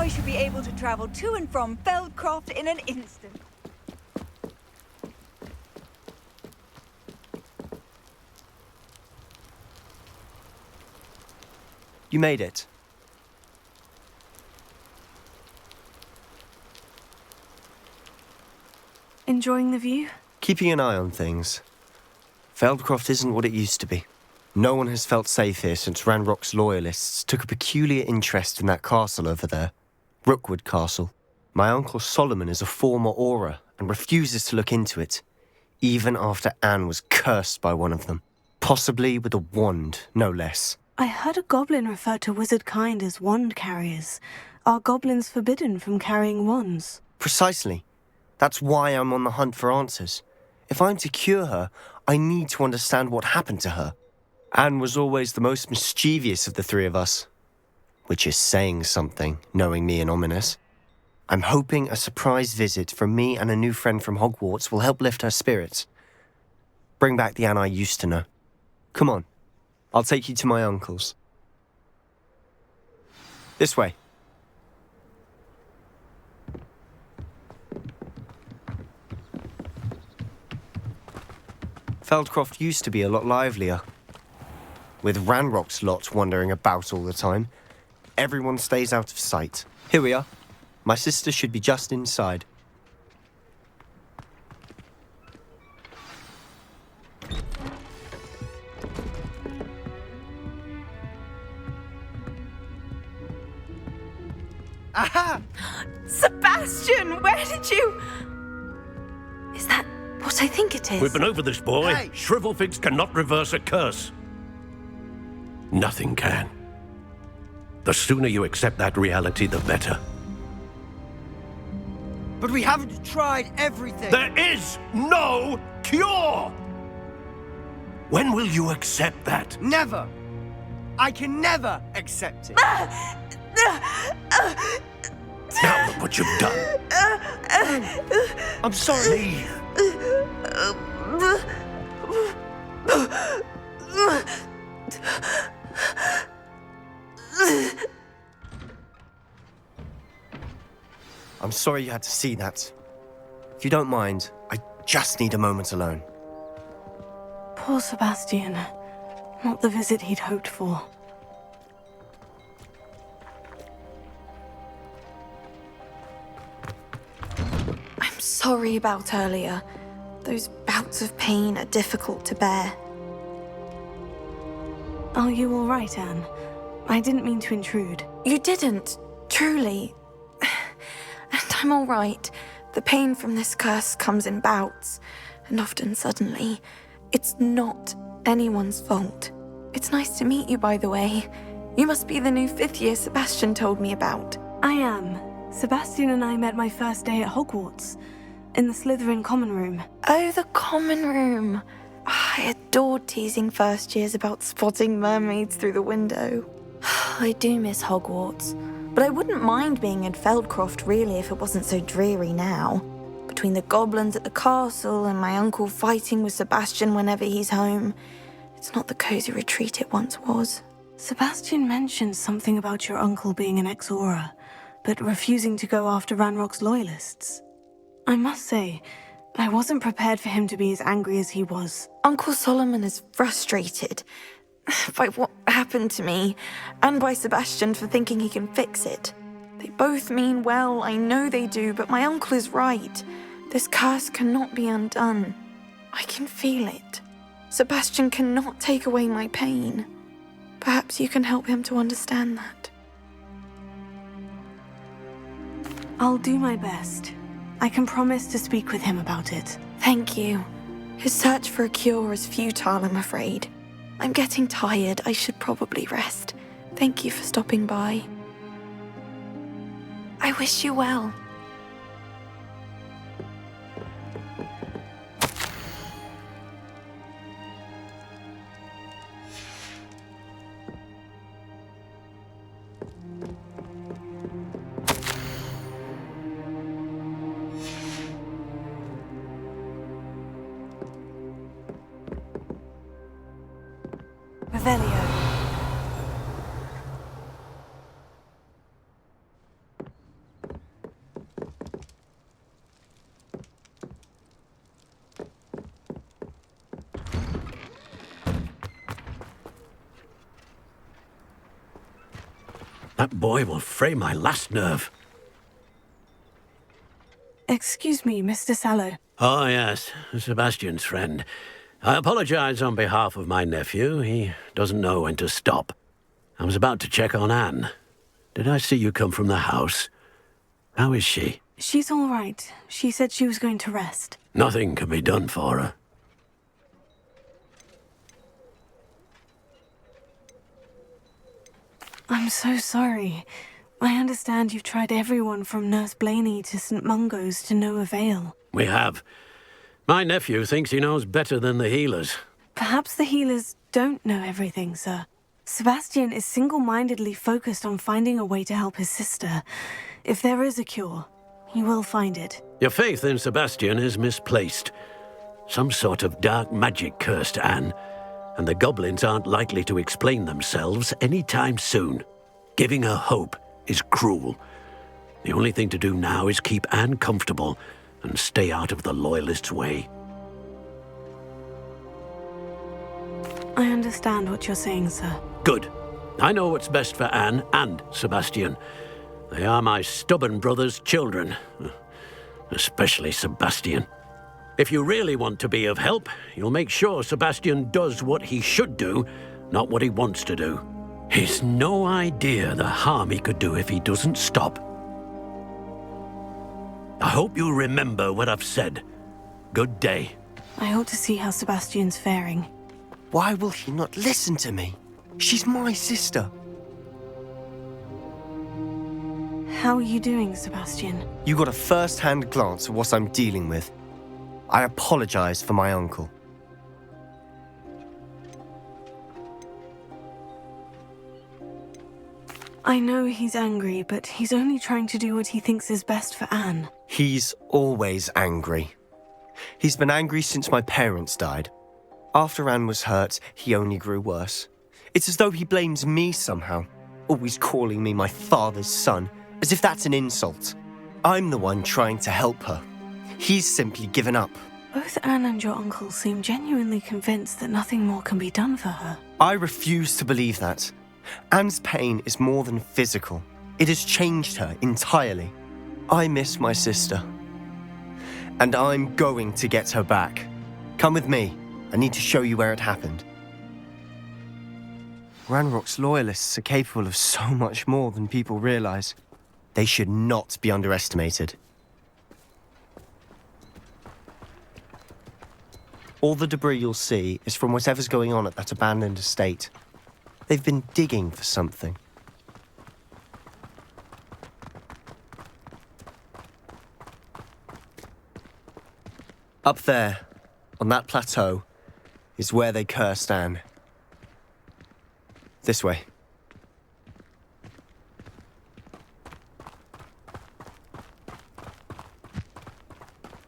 should be able to travel to and from Feldcroft in an instant. You made it. Enjoying the view? Keeping an eye on things. Feldcroft isn't what it used to be. No one has felt safe here since Ranrock's loyalists took a peculiar interest in that castle over there. Rookwood Castle. My uncle Solomon is a former Auror and refuses to look into it, even after Anne was cursed by one of them. Possibly with a wand, no less. I heard a goblin refer to wizard kind as wand carriers. Are goblins forbidden from carrying wands? Precisely. That's why I'm on the hunt for answers. If I'm to cure her, I need to understand what happened to her. Anne was always the most mischievous of the three of us. Which is saying something, knowing me and ominous. I'm hoping a surprise visit from me and a new friend from Hogwarts will help lift her spirits. Bring back the Anne I used to know. Come on, I'll take you to my uncle's. This way. Feldcroft used to be a lot livelier. With Ranrock's lot wandering about all the time, everyone stays out of sight. Here we are. My sister should be just inside. Aha! Sebastian, where did you... Is that what I think it is? We've been over this, boy. Hey. Shrivelfigs cannot reverse a curse. Nothing can. The sooner you accept that reality, the better. But we haven't tried everything. There is no cure! When will you accept that? Never. I can never accept it. Now look what you've done. I'm sorry. Leave. I'm sorry you had to see that. If you don't mind, I just need a moment alone. Poor Sebastian. Not the visit he'd hoped for. I'm sorry about earlier. Those bouts of pain are difficult to bear. Are you all right, Anne? I didn't mean to intrude. You didn't, truly. And I'm all right. The pain from this curse comes in bouts, and often suddenly. It's not anyone's fault. It's nice to meet you, by the way. You must be the new fifth year Sebastian told me about. I am. Sebastian and I met my first day at Hogwarts, in the Slytherin common room. Oh, the common room. I adored teasing first years about spotting mermaids through the window. I do miss Hogwarts, but I wouldn't mind being in Feldcroft really if it wasn't so dreary now. Between the goblins at the castle and my uncle fighting with Sebastian whenever he's home, it's not the cozy retreat it once was. Sebastian mentioned something about your uncle being an ex-Auror, but refusing to go after Ranrock's loyalists. I must say, I wasn't prepared for him to be as angry as he was. Uncle Solomon is frustrated by what happened to me, and by Sebastian for thinking he can fix it. They both mean well, I know they do, but my uncle is right. This curse cannot be undone. I can feel it. Sebastian cannot take away my pain. Perhaps you can help him to understand that. I'll do my best. I can promise to speak with him about it. Thank you. His search for a cure is futile, I'm afraid. I'm getting tired. I should probably rest. Thank you for stopping by. I wish you well. Revelio. That boy will fray my last nerve. Excuse me, Mr. Sallow. Oh, yes, Sebastian's friend. I apologize on behalf of my nephew. He doesn't know when to stop. I was about to check on Anne. Did I see you come from the house? How is she? She's all right. She said she was going to rest. Nothing can be done for her. I'm so sorry. I understand you've tried everyone from Nurse Blaney to St. Mungo's to no avail. We have. My nephew thinks he knows better than the healers. Perhaps the healers don't know everything, sir. Sebastian is single-mindedly focused on finding a way to help his sister. If there is a cure, he will find it. Your faith in Sebastian is misplaced. Some sort of dark magic cursed Anne, and the goblins aren't likely to explain themselves anytime soon. Giving her hope is cruel. The only thing to do now is keep Anne comfortable and stay out of the Loyalists' way. I understand what you're saying, sir. Good. I know what's best for Anne and Sebastian. They are my stubborn brother's children. Especially Sebastian. If you really want to be of help, you'll make sure Sebastian does what he should do, not what he wants to do. He's no idea the harm he could do if he doesn't stop. I hope you'll remember what I've said. Good day. I ought to see how Sebastian's faring. Why will he not listen to me? She's my sister. How are you doing, Sebastian? You got a first-hand glance at what I'm dealing with. I apologize for my uncle. I know he's angry, but he's only trying to do what he thinks is best for Anne. He's always angry. He's been angry since my parents died. After Anne was hurt, he only grew worse. It's as though he blames me somehow, always calling me my father's son, as if that's an insult. I'm the one trying to help her. He's simply given up. Both Anne and your uncle seem genuinely convinced that nothing more can be done for her. I refuse to believe that. Anne's pain is more than physical. It has changed her entirely. I miss my sister. And I'm going to get her back. Come with me. I need to show you where it happened. Ranrock's Loyalists are capable of so much more than people realize. They should not be underestimated. All the debris you'll see is from whatever's going on at that abandoned estate. They've been digging for something. Up there, on that plateau, is where they cursed Anne. This way.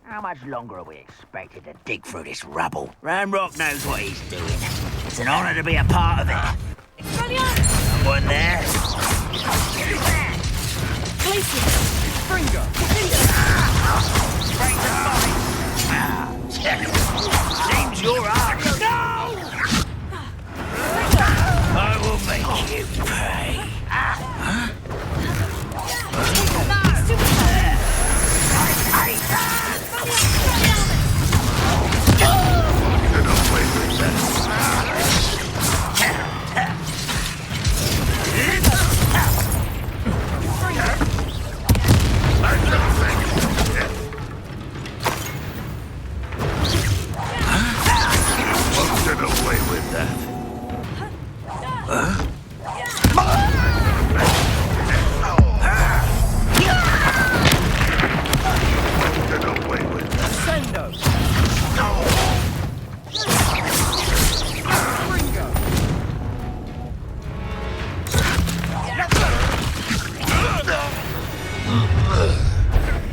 How much longer are we expected to dig through this rubble? Ranrock knows what he's doing. It's an honor to be a part of it. Someone there? Who's there? Springer! Break the fight! Seems you're up. No! I will make you pay.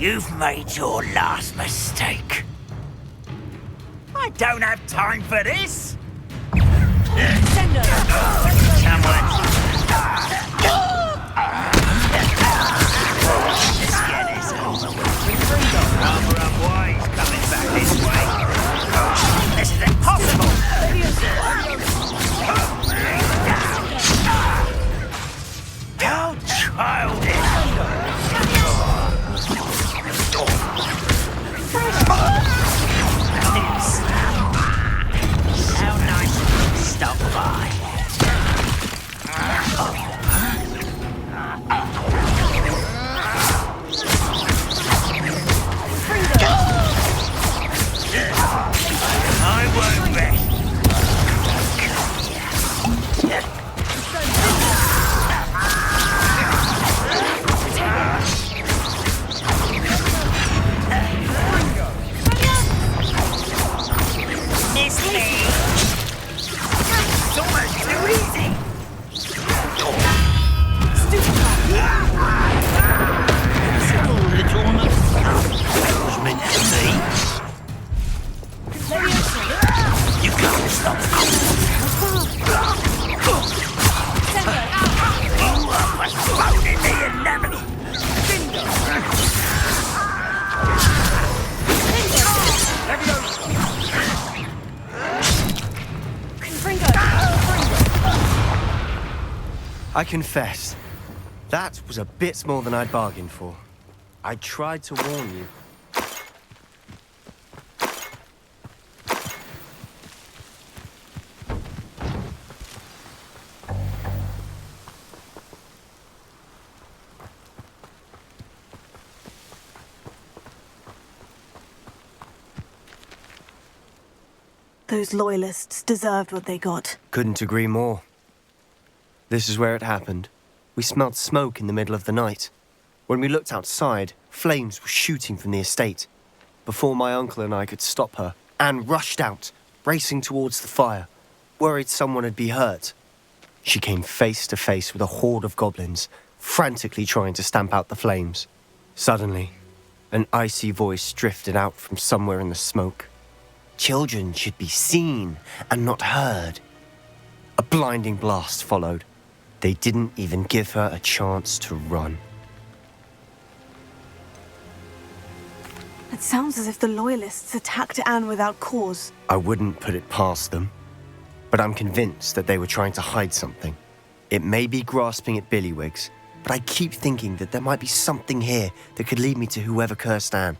You've made your last mistake. I don't have time for this. Someone. Let's get this over with. Rather unwise coming back this way. This is impossible. How Miss me! It's almost too easy! Little that was meant to be. You can't stop me. What's thrown in the enamel? I confess, that was a bit more than I'd bargained for. I tried to warn you. Those loyalists deserved what they got. Couldn't agree more. This is where it happened. We smelled smoke in the middle of the night. When we looked outside, flames were shooting from the estate. Before my uncle and I could stop her, Anne rushed out, racing towards the fire, worried someone had been hurt. She came face to face with a horde of goblins, frantically trying to stamp out the flames. Suddenly, an icy voice drifted out from somewhere in the smoke. Children should be seen and not heard. A blinding blast followed. They didn't even give her a chance to run. It sounds as if the loyalists attacked Anne without cause. I wouldn't put it past them, but I'm convinced that they were trying to hide something. It may be grasping at Billywigs, but I keep thinking that there might be something here that could lead me to whoever cursed Anne.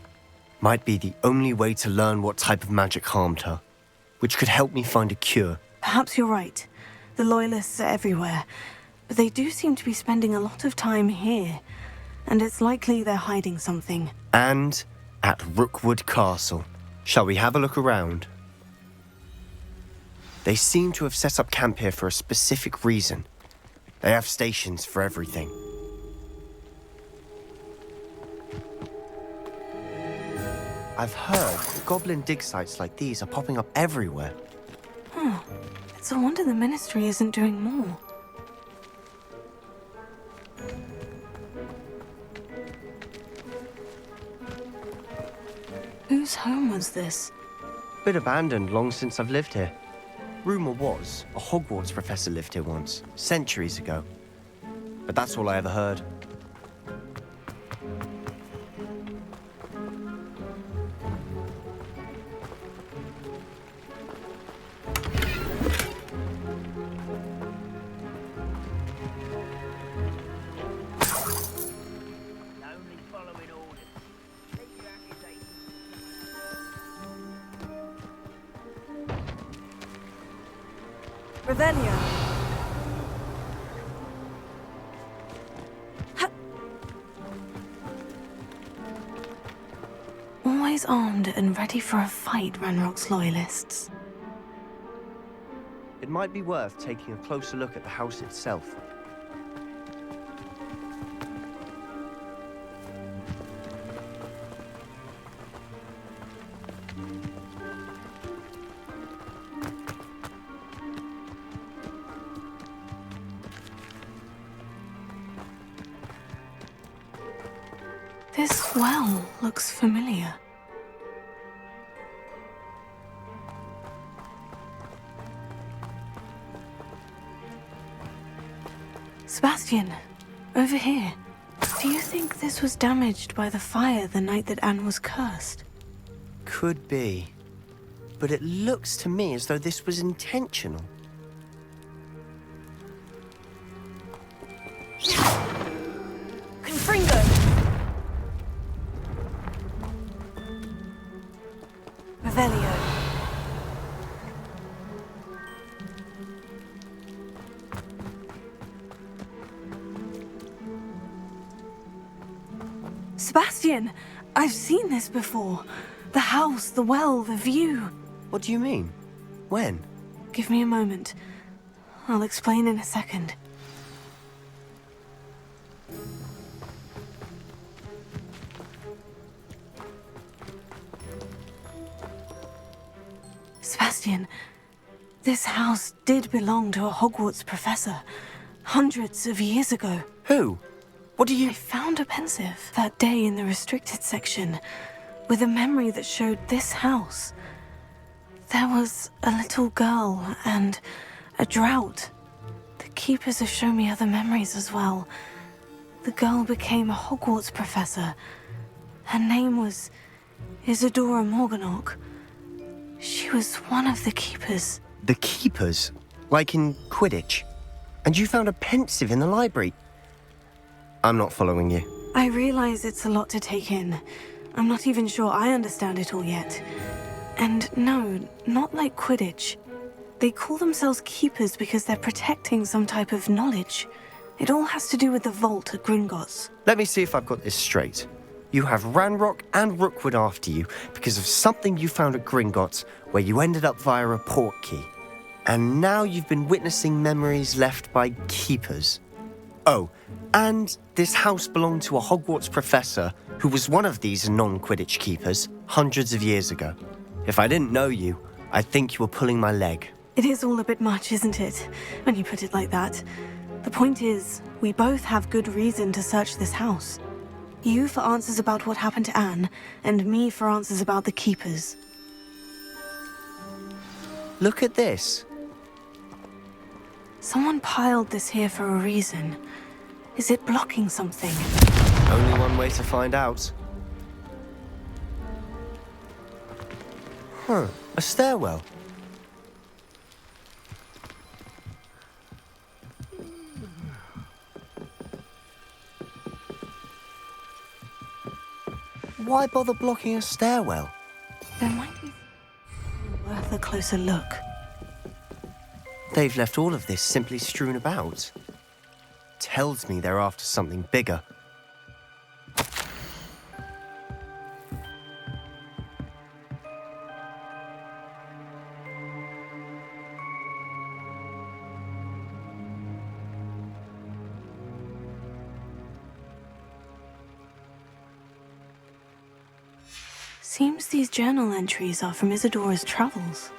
Might be the only way to learn what type of magic harmed her, which could help me find a cure. Perhaps you're right. The loyalists are everywhere, but they do seem to be spending a lot of time here, and it's likely they're hiding something. And at Rookwood Castle. Shall we have a look around? They seem to have set up camp here for a specific reason. They have stations for everything. I've heard that goblin dig sites like these are popping up everywhere. It's a wonder the Ministry isn't doing more. Whose home was this? Been abandoned long since I've lived here. Rumour was a Hogwarts professor lived here once, centuries ago. But that's all I ever heard. Only following orders. Take your accusations. Revelio. Always armed and ready for a fight, Ranrock's loyalists. It might be worth taking a closer look at the house itself. This well looks familiar. Sebastian, over here. Do you think this was damaged by the fire the night that Anne was cursed? Could be. But it looks to me as though this was intentional. Confringo. Revelio. Sebastian, I've seen this before. The house, the well, the view. What do you mean? When? Give me a moment. I'll explain in a second. Sebastian, this house did belong to a Hogwarts professor, hundreds of years ago. Who? What do you... I found a pensive that day in the restricted section, with a memory that showed this house. There was a little girl and a drought. The keepers have shown me other memories as well. The girl became a Hogwarts professor. Her name was Isadora Morganach. She was one of the keepers. The keepers? Like in Quidditch? And you found a pensive in the library? I'm not following you. I realize it's a lot to take in. I'm not even sure I understand it all yet. And no, not like Quidditch. They call themselves keepers because they're protecting some type of knowledge. It all has to do with the vault at Gringotts. Let me see if I've got this straight. You have Ranrock and Rookwood after you because of something you found at Gringotts where you ended up via a portkey. And now you've been witnessing memories left by keepers. Oh, and this house belonged to a Hogwarts professor who was one of these non-Quidditch keepers hundreds of years ago. If I didn't know you, I'd think you were pulling my leg. It is all a bit much, isn't it, when you put it like that? The point is, we both have good reason to search this house. You for answers about what happened to Anne, and me for answers about the keepers. Look at this. Someone piled this here for a reason. Is it blocking something? Only one way to find out. A stairwell. Why bother blocking a stairwell? There might be worth a closer look. They've left all of this simply strewn about. Tells me they're after something bigger. Seems these journal entries are from Isadora's travels.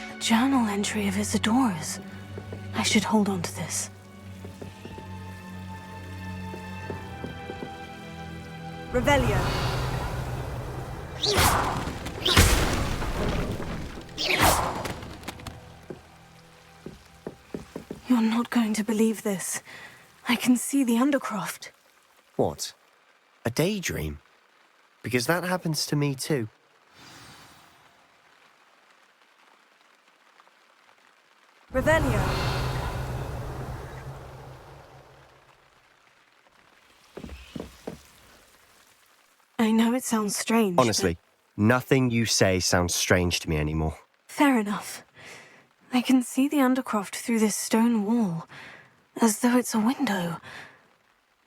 A journal entry of Isadora's. I should hold on to this. Revelio. You're not going to believe this. I can see the Undercroft. What? A daydream? Because that happens to me too. Revelio. I know it sounds strange. Honestly, nothing you say sounds strange to me anymore. Fair enough. I can see the Undercroft through this stone wall, as though it's a window.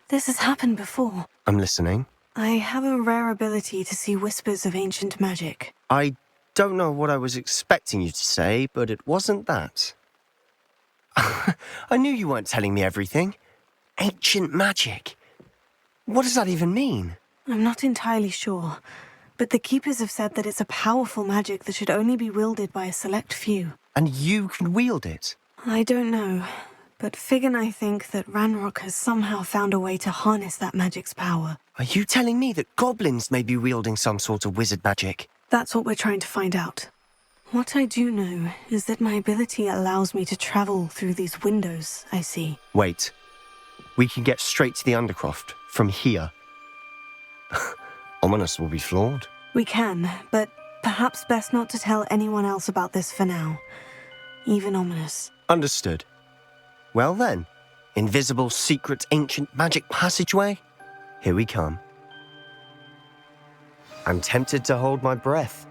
This has happened before. I'm listening. I have a rare ability to see whispers of ancient magic. I don't know what I was expecting you to say, but it wasn't that. I knew you weren't telling me everything. Ancient magic. What does that even mean? I'm not entirely sure, but the Keepers have said that it's a powerful magic that should only be wielded by a select few. And you can wield it? I don't know, but Fig and I think that Ranrock has somehow found a way to harness that magic's power. Are you telling me that goblins may be wielding some sort of wizard magic? That's what we're trying to find out. What I do know is that my ability allows me to travel through these windows I see. Wait. We can get straight to the Undercroft from here. Ominous will be flawed. We can, but perhaps best not to tell anyone else about this for now. Even Ominous. Understood. Well then, invisible, secret, ancient magic passageway? Here we come. I'm tempted to hold my breath.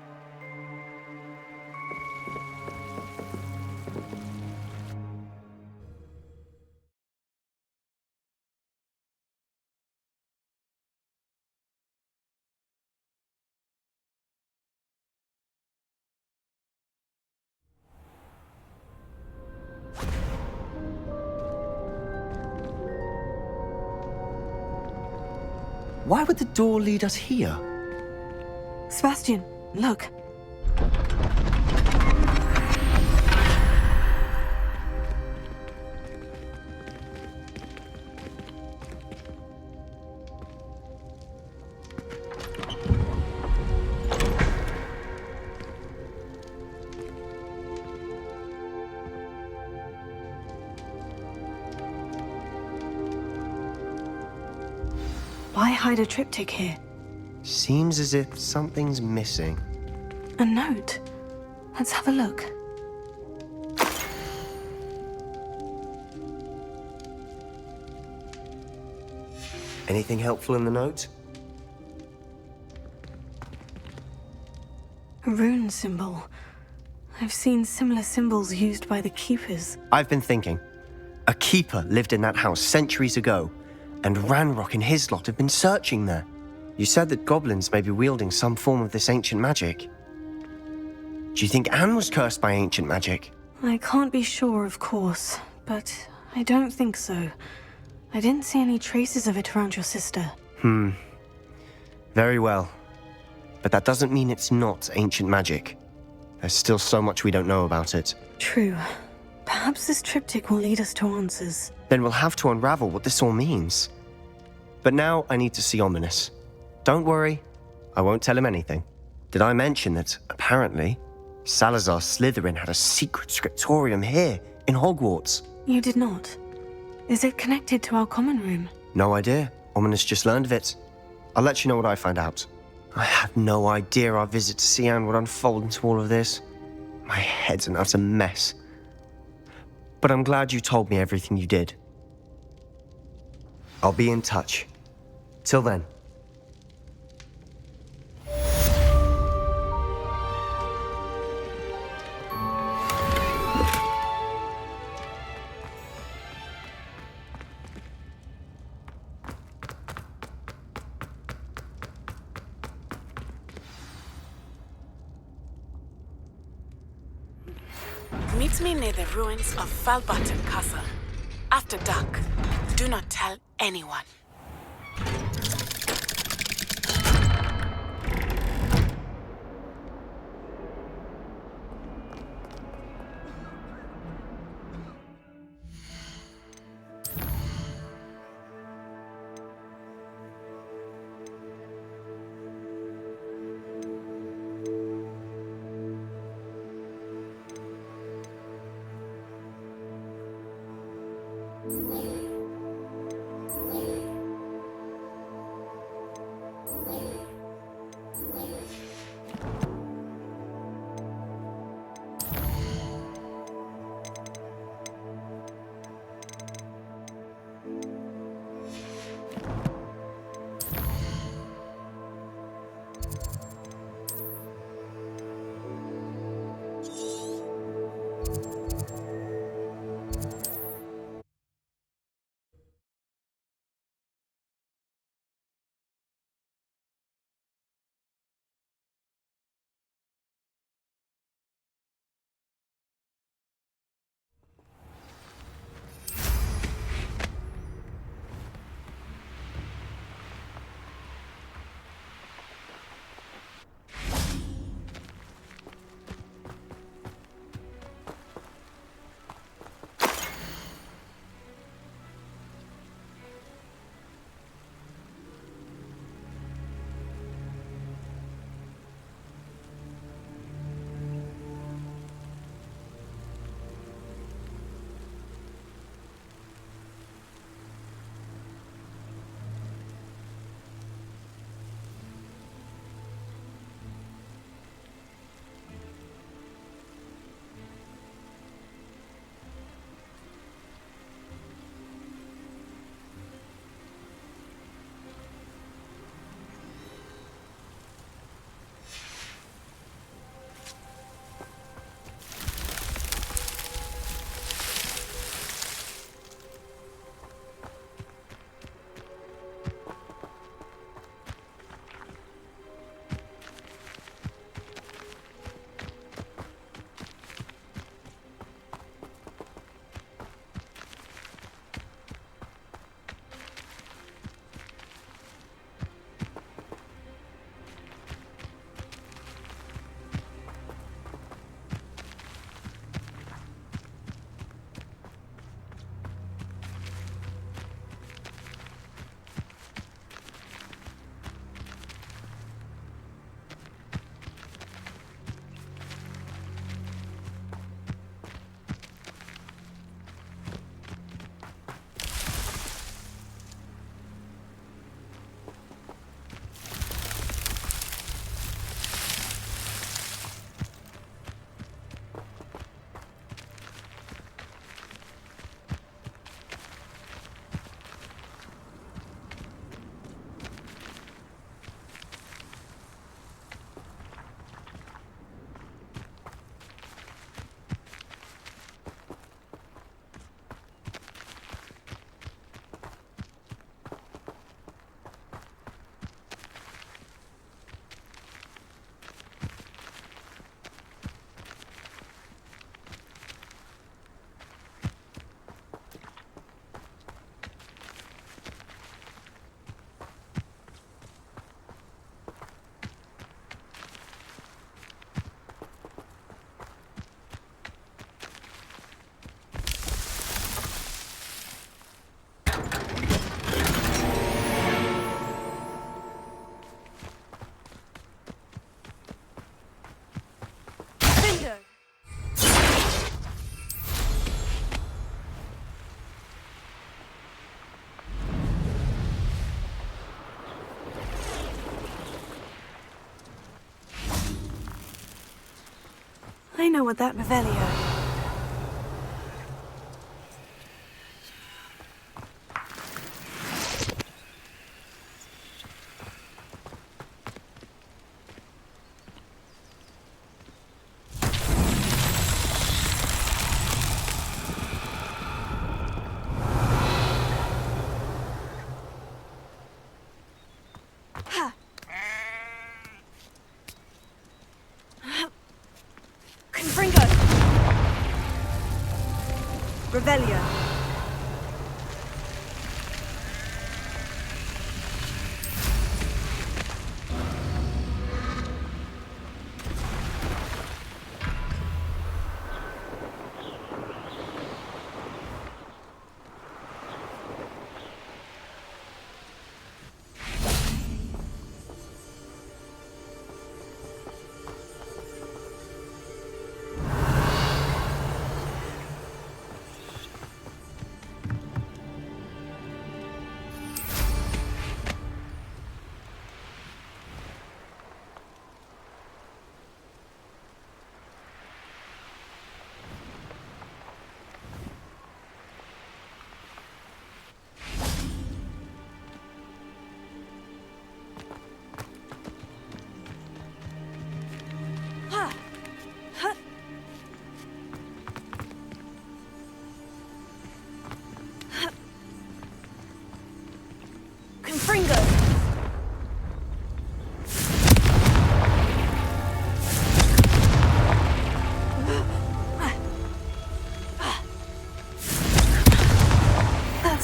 Why would the door lead us here? Sebastian, look. Why hide a triptych here? Seems as if something's missing. A note. Let's have a look. Anything helpful in the note? A rune symbol. I've seen similar symbols used by the keepers. I've been thinking. A keeper lived in that house centuries ago, and Ranrock and his lot have been searching there. You said that goblins may be wielding some form of this ancient magic. Do you think Anne was cursed by ancient magic? I can't be sure, of course, but I don't think so. I didn't see any traces of it around your sister. Very well. But that doesn't mean it's not ancient magic. There's still so much we don't know about it. True. Perhaps this triptych will lead us to answers. Then we'll have to unravel what this all means. But now I need to see Ominous. Don't worry, I won't tell him anything. Did I mention that, apparently, Salazar Slytherin had a secret scriptorium here in Hogwarts? You did not. Is it connected to our common room? No idea. Ominous just learned of it. I'll let you know what I find out. I had no idea our visit to see Anne would unfold into all of this. My head's an utter mess. But I'm glad you told me everything you did. I'll be in touch. Till then. Meet me near the ruins of Falbaton Castle. After dark. Do not tell anyone. I know what that Revelio. Revelio.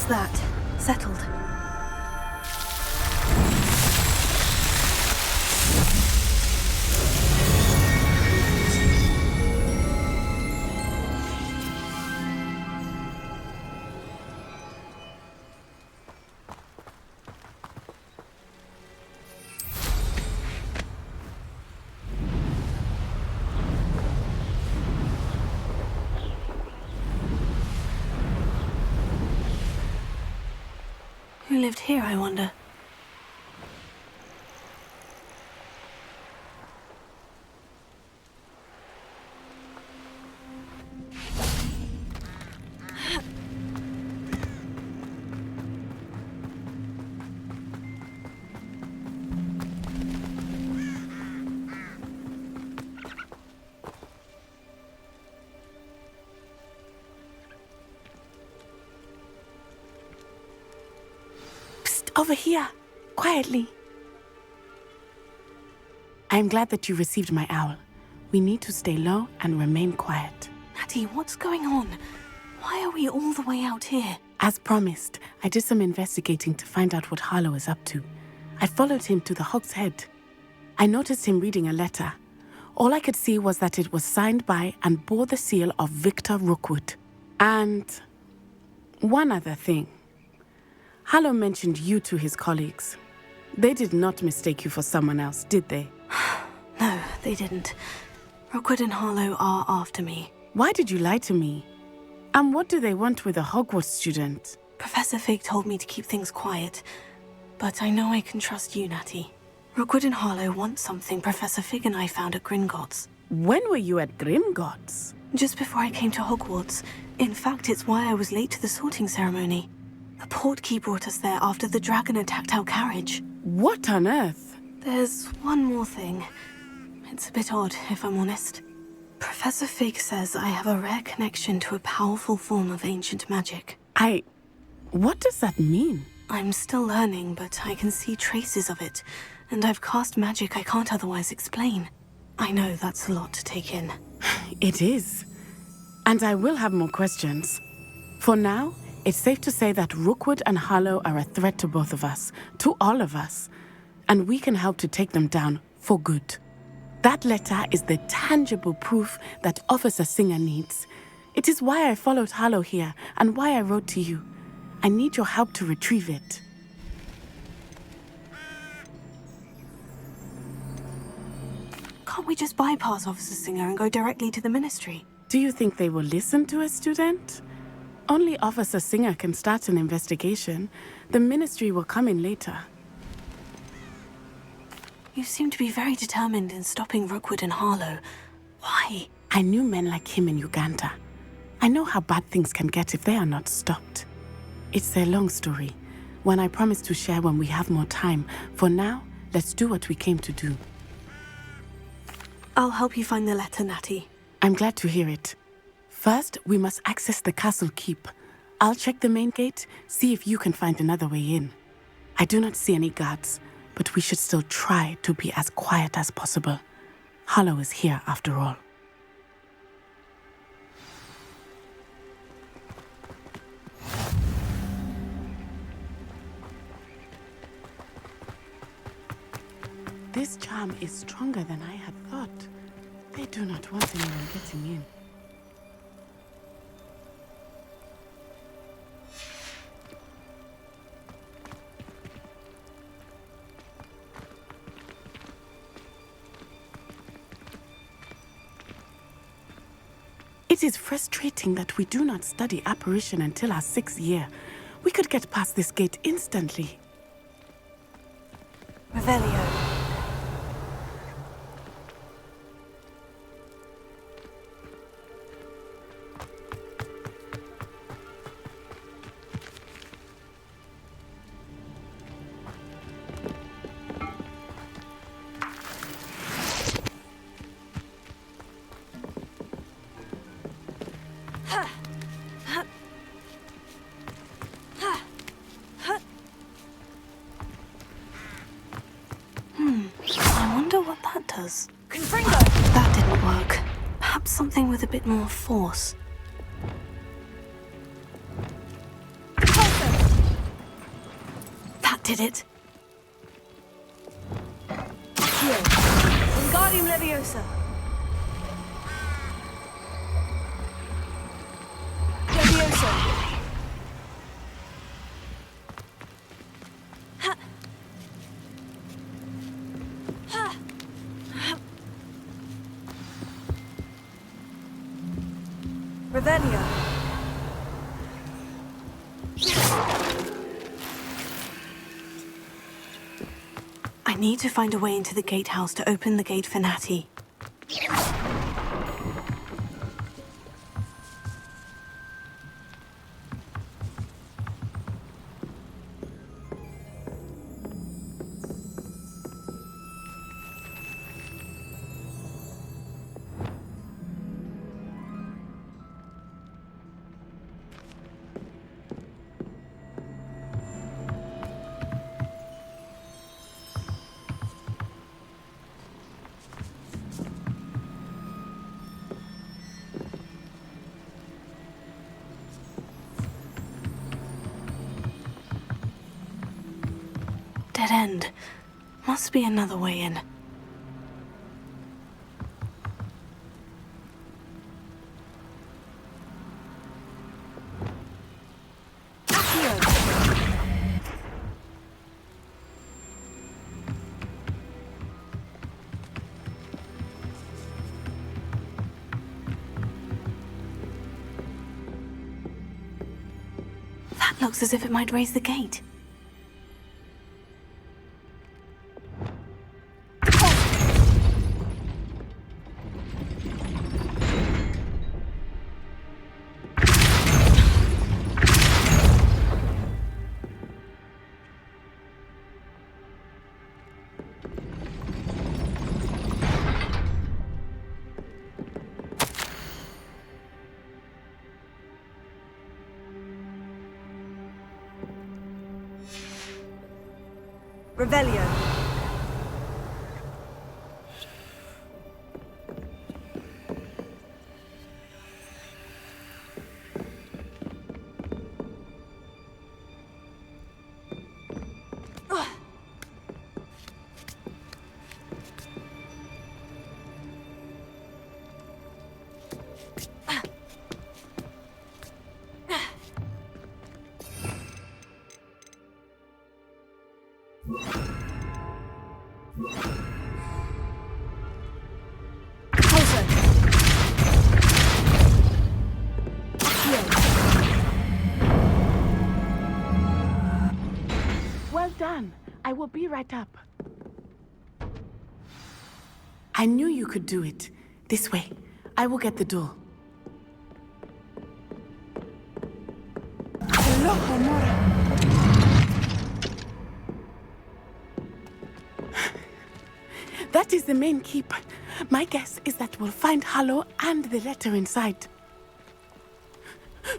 That settled. Who lived here, I wonder? Over here, quietly. I am glad that you received my owl. We need to stay low and remain quiet. Natty, what's going on? Why are we all the way out here? As promised, I did some investigating to find out what Harlow is up to. I followed him to the Hog's Head. I noticed him reading a letter. All I could see was that it was signed by and bore the seal of Victor Rookwood. And one other thing. Harlow mentioned you to his colleagues. They did not mistake you for someone else, did they? No, they didn't. Rookwood and Harlow are after me. Why did you lie to me? And what do they want with a Hogwarts student? Professor Fig told me to keep things quiet, but I know I can trust you, Natty. Rookwood and Harlow want something Professor Fig and I found at Gringotts. When were you at Gringotts? Just before I came to Hogwarts. In fact, it's why I was late to the sorting ceremony. The portkey brought us there after the dragon attacked our carriage. What on earth? There's one more thing. It's a bit odd, if I'm honest. Professor Fig says I have a rare connection to a powerful form of ancient magic. What does that mean? I'm still learning, but I can see traces of it, and I've cast magic I can't otherwise explain. I know that's a lot to take in. It is. And I will have more questions. For now, it's safe to say that Rookwood and Harlow are a threat to both of us, to all of us, and we can help to take them down for good. That letter is the tangible proof that Officer Singer needs. It is why I followed Harlow here and why I wrote to you. I need your help to retrieve it. Can't we just bypass Officer Singer and go directly to the Ministry? Do you think they will listen to a student? Only Officer Singer can start an investigation. The Ministry will come in later. You seem to be very determined in stopping Rookwood and Harlow. Why? I knew men like him in Uganda. I know how bad things can get if they are not stopped. It's a long story, one I promise to share when we have more time. For now, let's do what we came to do. I'll help you find the letter, Natty. I'm glad to hear it. First, we must access the castle keep. I'll check the main gate, see if you can find another way in. I do not see any guards, but we should still try to be as quiet as possible. Hollow is here after all. This charm is stronger than I had thought. They do not want anyone getting in. It is frustrating that we do not study apparition until our 6th year. We could get past this gate instantly. Revelio. I wonder what that does. That didn't work. Perhaps something with a bit more force. That did it. Wingardium Leviosa. Leviosa. Revelio. I need to find a way into the gatehouse to open the gate for Natty. Dead end. Must be another way in. That looks as if it might raise the gate. Revelio. Well done. I will be right up. I knew you could do it. This way. I will get the door. That is the main keep. My guess is that we'll find Hallow and the letter inside.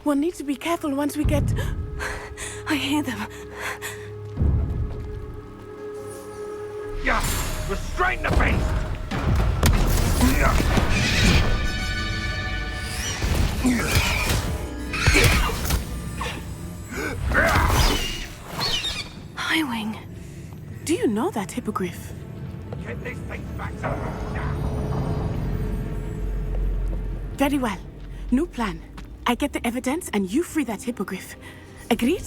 We'll need to be careful once we get... I hear them. Yeah! Restrain the beast! Highwing. Do you know that Hippogriff? Get this thing back to now! Very well. New plan. I get the evidence and you free that Hippogriff. Agreed?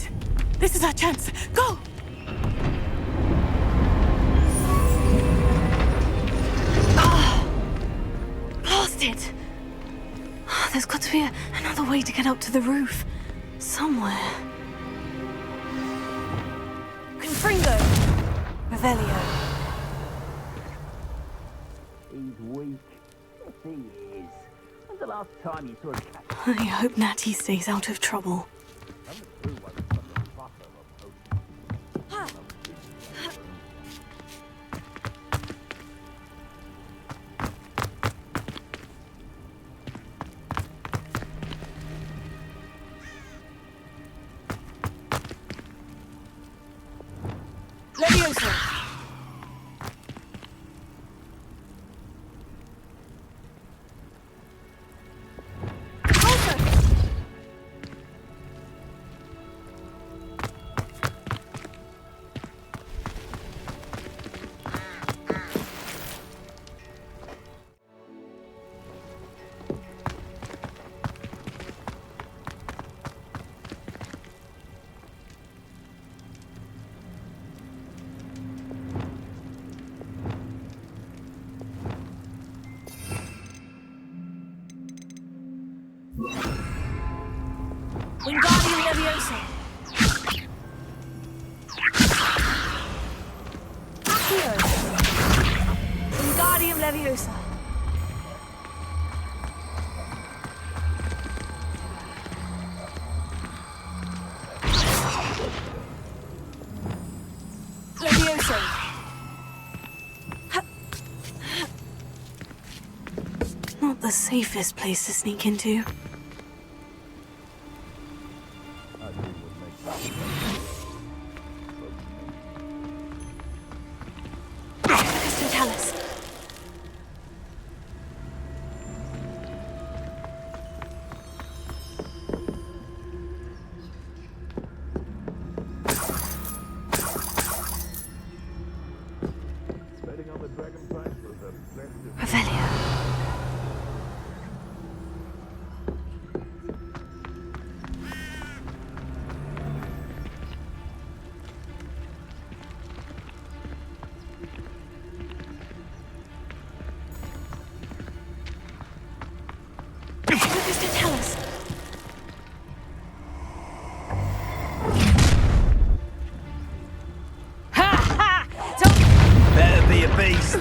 This is our chance. Go! Blasted! There's got to be another way to get up to the roof. Somewhere. Confringo. Revelio. He's weak. Yes, he is. When's the last time you saw a cat? I hope Natty stays out of trouble. Leviosa. Wingardium Leviosa. Accio. Wingardium Leviosa. Leviosa. Not the safest place to sneak into. Better be a beast.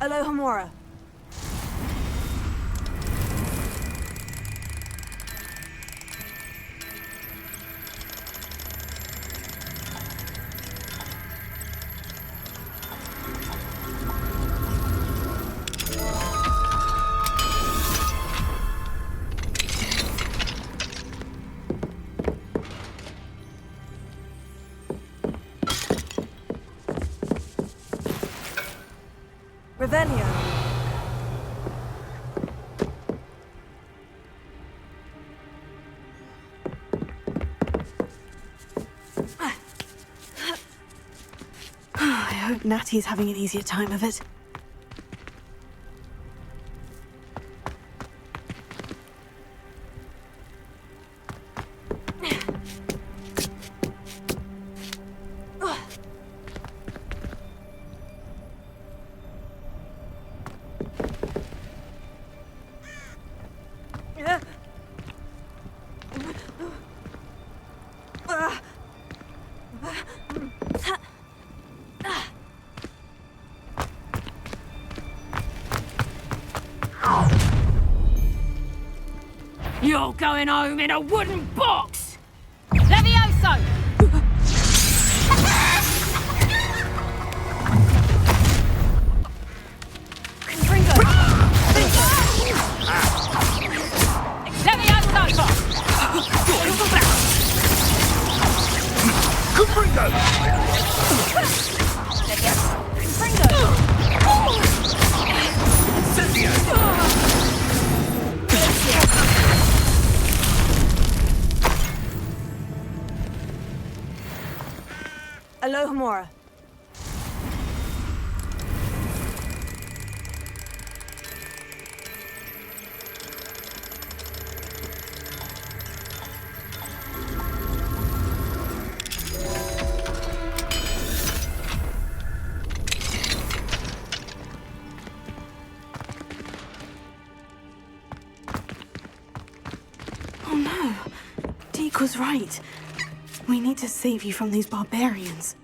Alohomora. Revelio. I hope Natty's having an easier time of it. all going home in a wooden box! Levioso! Confringo! Levioso! Confringo! Alohomora. Oh no. Deke was right. We need to save you from these barbarians.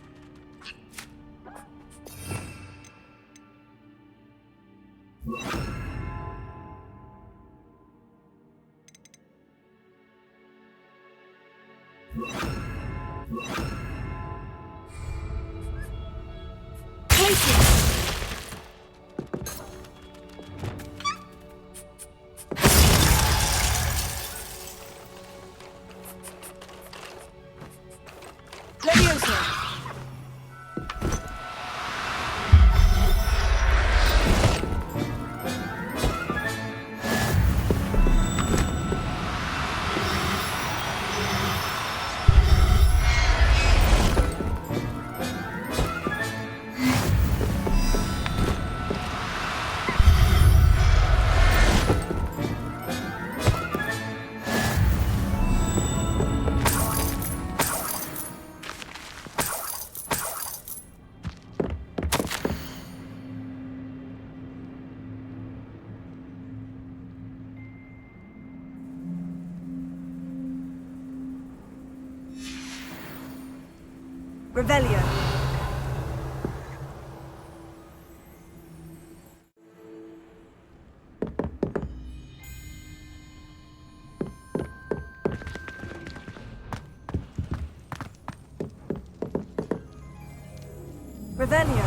Revelio. Revelio.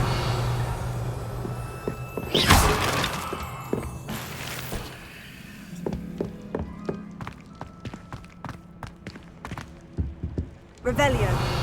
Revelio.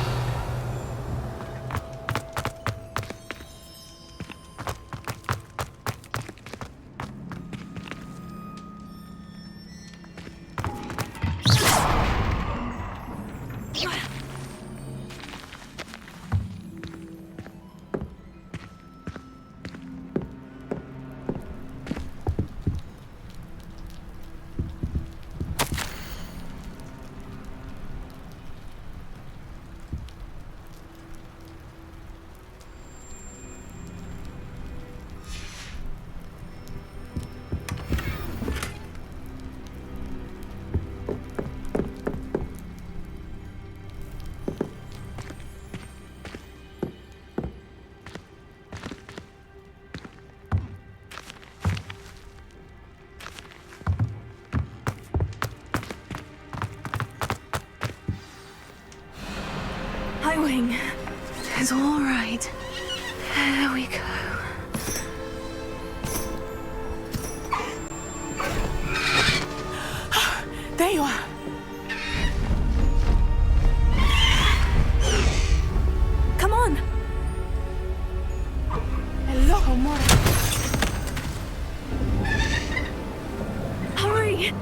Highwing. It's all right. There we go. There you are. Come on. Hello, amor. Hurry.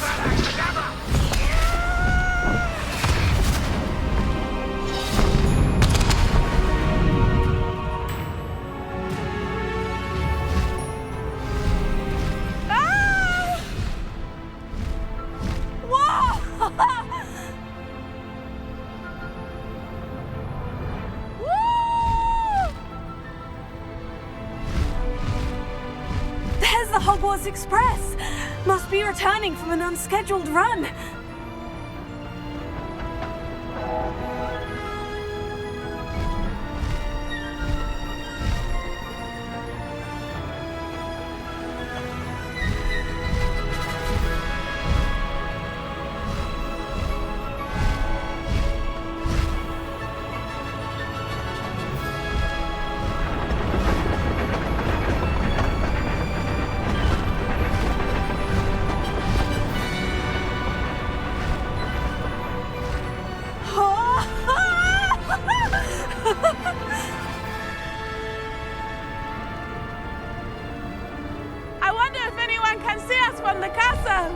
Avada Kedavra! Hogwarts Express! Must be returning from an unscheduled run. I wonder if anyone can see us from the castle.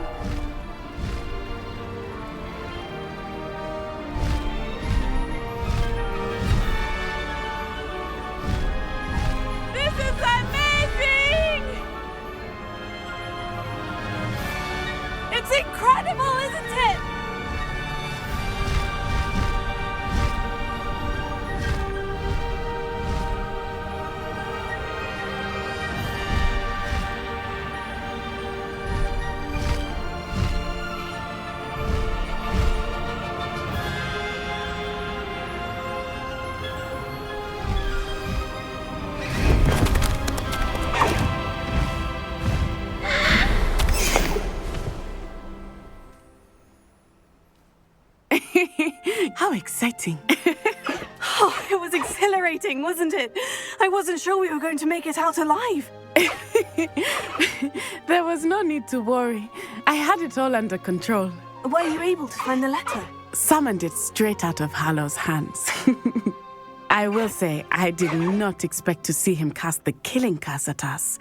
This is amazing! It's incredible, isn't it? How exciting. Oh, it was exhilarating, wasn't it? I wasn't sure we were going to make it out alive. There was no need to worry. I had it all under control. Were you able to find the letter? Summoned it straight out of Hallow's hands. I will say, I did not expect to see him cast the killing curse at us.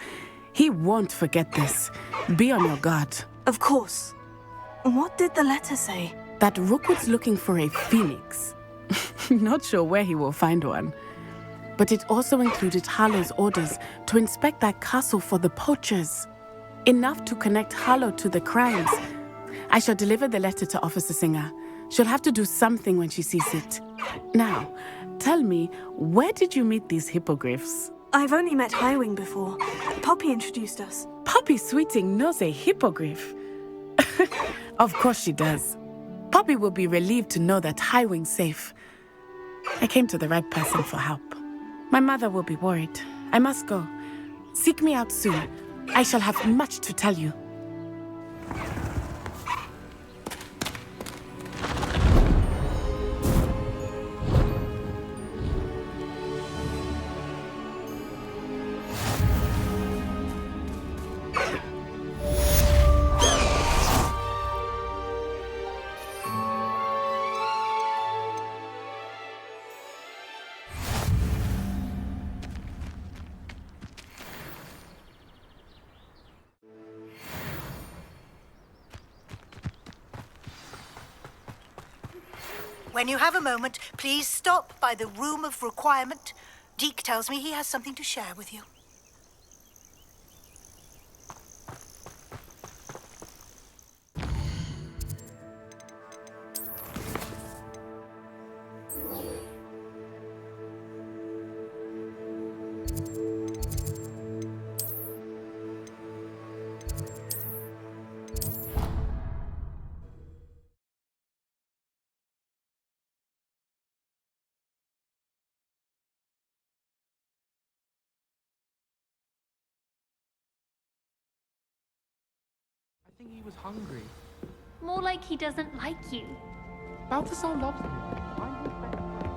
He won't forget this. Be on your guard. Of course. What did the letter say? That Rookwood's looking for a phoenix. Not sure where he will find one. But it also included Hallow's orders to inspect that castle for the poachers. Enough to connect Hallow to the crimes. I shall deliver the letter to Officer Singer. She'll have to do something when she sees it. Now, tell me, where did you meet these hippogriffs? I've only met Highwing before. Poppy introduced us. Poppy Sweeting knows a hippogriff. Of course she does. Poppy will be relieved to know that Highwing's safe. I came to the right person for help. My mother will be worried. I must go. Seek me out soon. I shall have much to tell you. When you have a moment, please stop by the Room of Requirement. Deke tells me he has something to share with you. I think he was hungry. More like he doesn't like you. Balthazar loves me. I'm his best friend.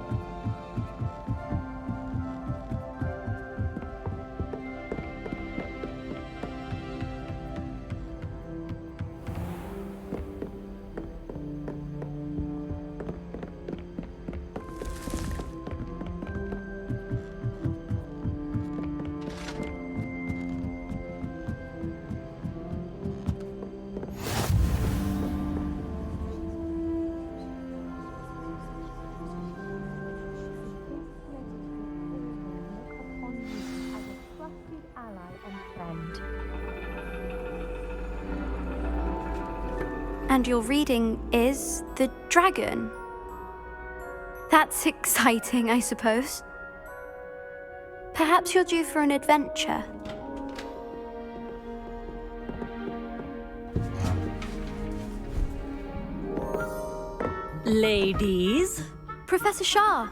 And your reading is the dragon. That's exciting, I suppose. Perhaps you're due for an adventure. Ladies, Professor Shah.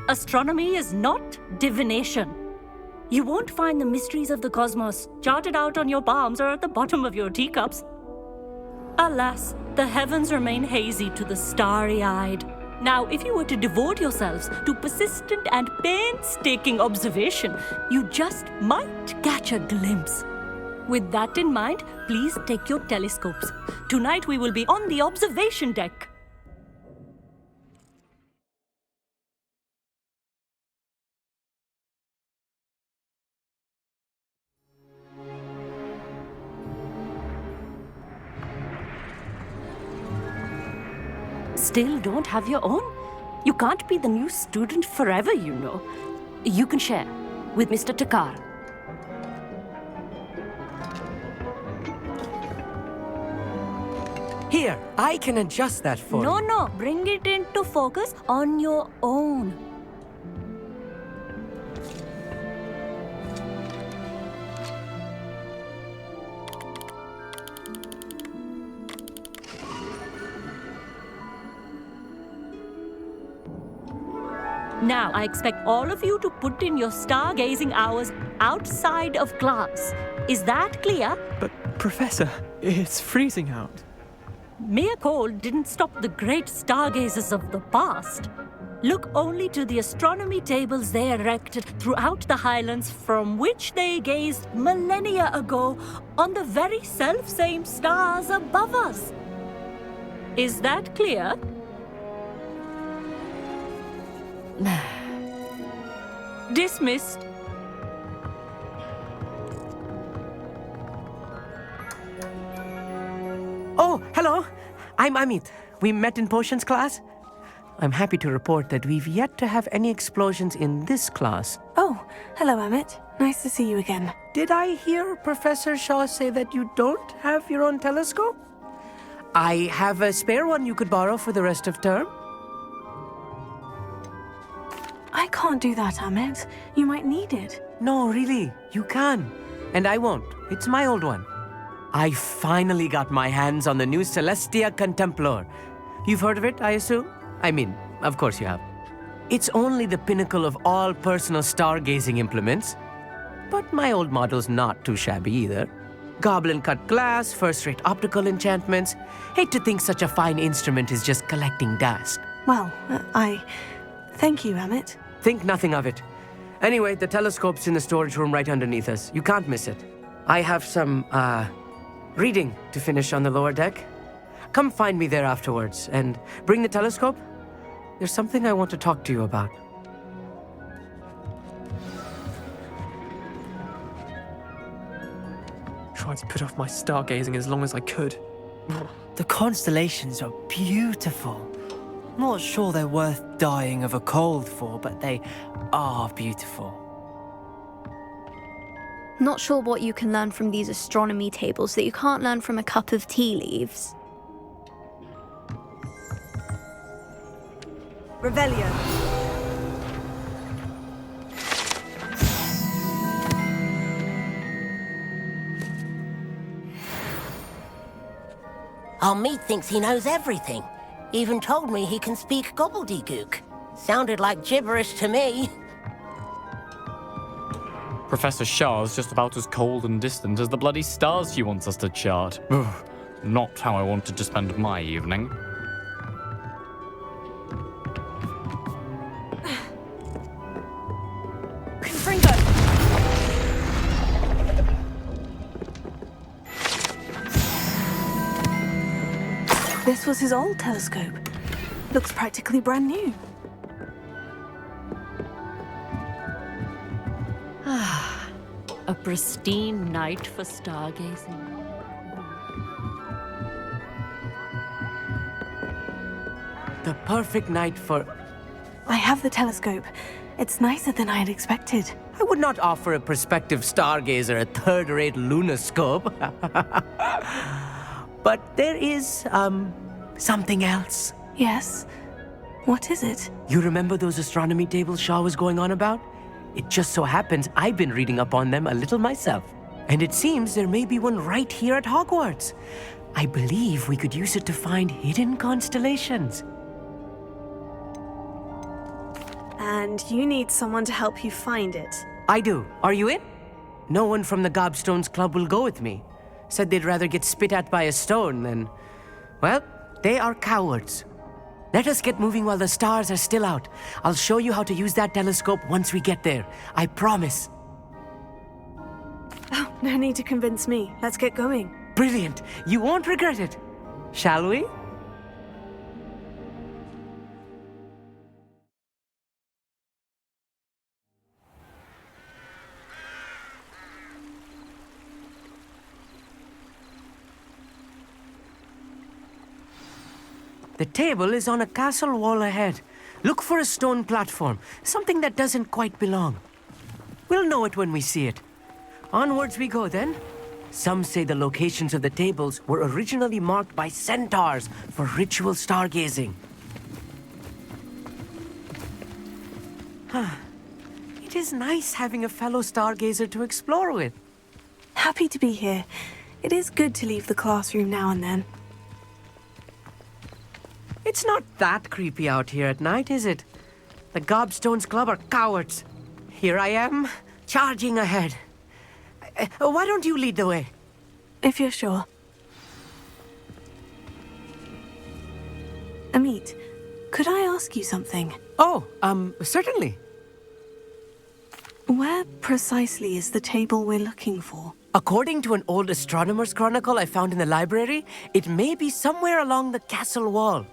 astronomy is not divination. You won't find the mysteries of the cosmos charted out on your palms or at the bottom of your teacups. Alas, the heavens remain hazy to the starry-eyed. Now, if you were to devote yourselves to persistent and painstaking observation, you just might catch a glimpse. With that in mind, please take your telescopes. Tonight we will be on the observation deck. Still don't have your own? You can't be the new student forever, you know. You can share with Mr. Takar. Here, I can adjust that for you. No, bring it into focus on your own. Now, I expect all of you to put in your stargazing hours outside of class. Is that clear? But, Professor, it's freezing out. Mere cold didn't stop the great stargazers of the past. Look only to the astronomy tables they erected throughout the highlands from which they gazed millennia ago on the very self-same stars above us. Is that clear? Dismissed. Oh, hello. I'm Amit. We met in potions class. I'm happy to report that we've yet to have any explosions in this class. Oh, hello, Amit. Nice to see you again. Did I hear Professor Shaw say that you don't have your own telescope? I have a spare one you could borrow for the rest of term. I can't do that, Amit. You might need it. No, really, you can. And I won't. It's my old one. I finally got my hands on the new Celestia Contemplar. You've heard of it, I assume? I mean, of course you have. It's only the pinnacle of all personal stargazing implements. But my old model's not too shabby either. Goblin-cut glass, first-rate optical enchantments. Hate to think such a fine instrument is just collecting dust. Well, thank you, Amit. Think nothing of it. Anyway, the telescope's in the storage room right underneath us. You can't miss it. I have some, reading to finish on the lower deck. Come find me there afterwards, and bring the telescope. There's something I want to talk to you about. Tried to put off my stargazing as long as I could. The constellations are beautiful. Not sure they're worth dying of a cold for, but they are beautiful. Not sure what you can learn from these astronomy tables that you can't learn from a cup of tea leaves. Revelio. Our meat thinks he knows everything. Even told me he can speak gobbledygook. Sounded like gibberish to me. Professor Shah's just about as cold and distant as the bloody stars she wants us to chart. Ugh, not how I wanted to spend my evening. Confringo. This was his old telescope. Looks practically brand new. A pristine night for stargazing. The perfect night for... I have the telescope. It's nicer than I had expected. I would not offer a prospective stargazer a third-rate lunoscope. But there is, something else. Yes? What is it? You remember those astronomy tables Shaw was going on about? It just so happens I've been reading up on them a little myself. And it seems there may be one right here at Hogwarts. I believe we could use it to find hidden constellations. And you need someone to help you find it. I do. Are you in? No one from the Gobstones Club will go with me. Said they'd rather get spit at by a stone than... Well, they are cowards. Let us get moving while the stars are still out. I'll show you how to use that telescope once we get there. I promise. Oh, no need to convince me. Let's get going. Brilliant. You won't regret it. Shall we? The table is on a castle wall ahead. Look for a stone platform, something that doesn't quite belong. We'll know it when we see it. Onwards we go then. Some say the locations of the tables were originally marked by centaurs for ritual stargazing. It is nice having a fellow stargazer to explore with. Happy to be here. It is good to leave the classroom now and then. It's not that creepy out here at night, is it? The Gobstones Club are cowards. Here I am, charging ahead. Why don't you lead the way? If you're sure. Amit, could I ask you something? Oh, certainly. Where precisely is the table we're looking for? According to an old astronomer's chronicle I found in the library, it may be somewhere along the castle wall.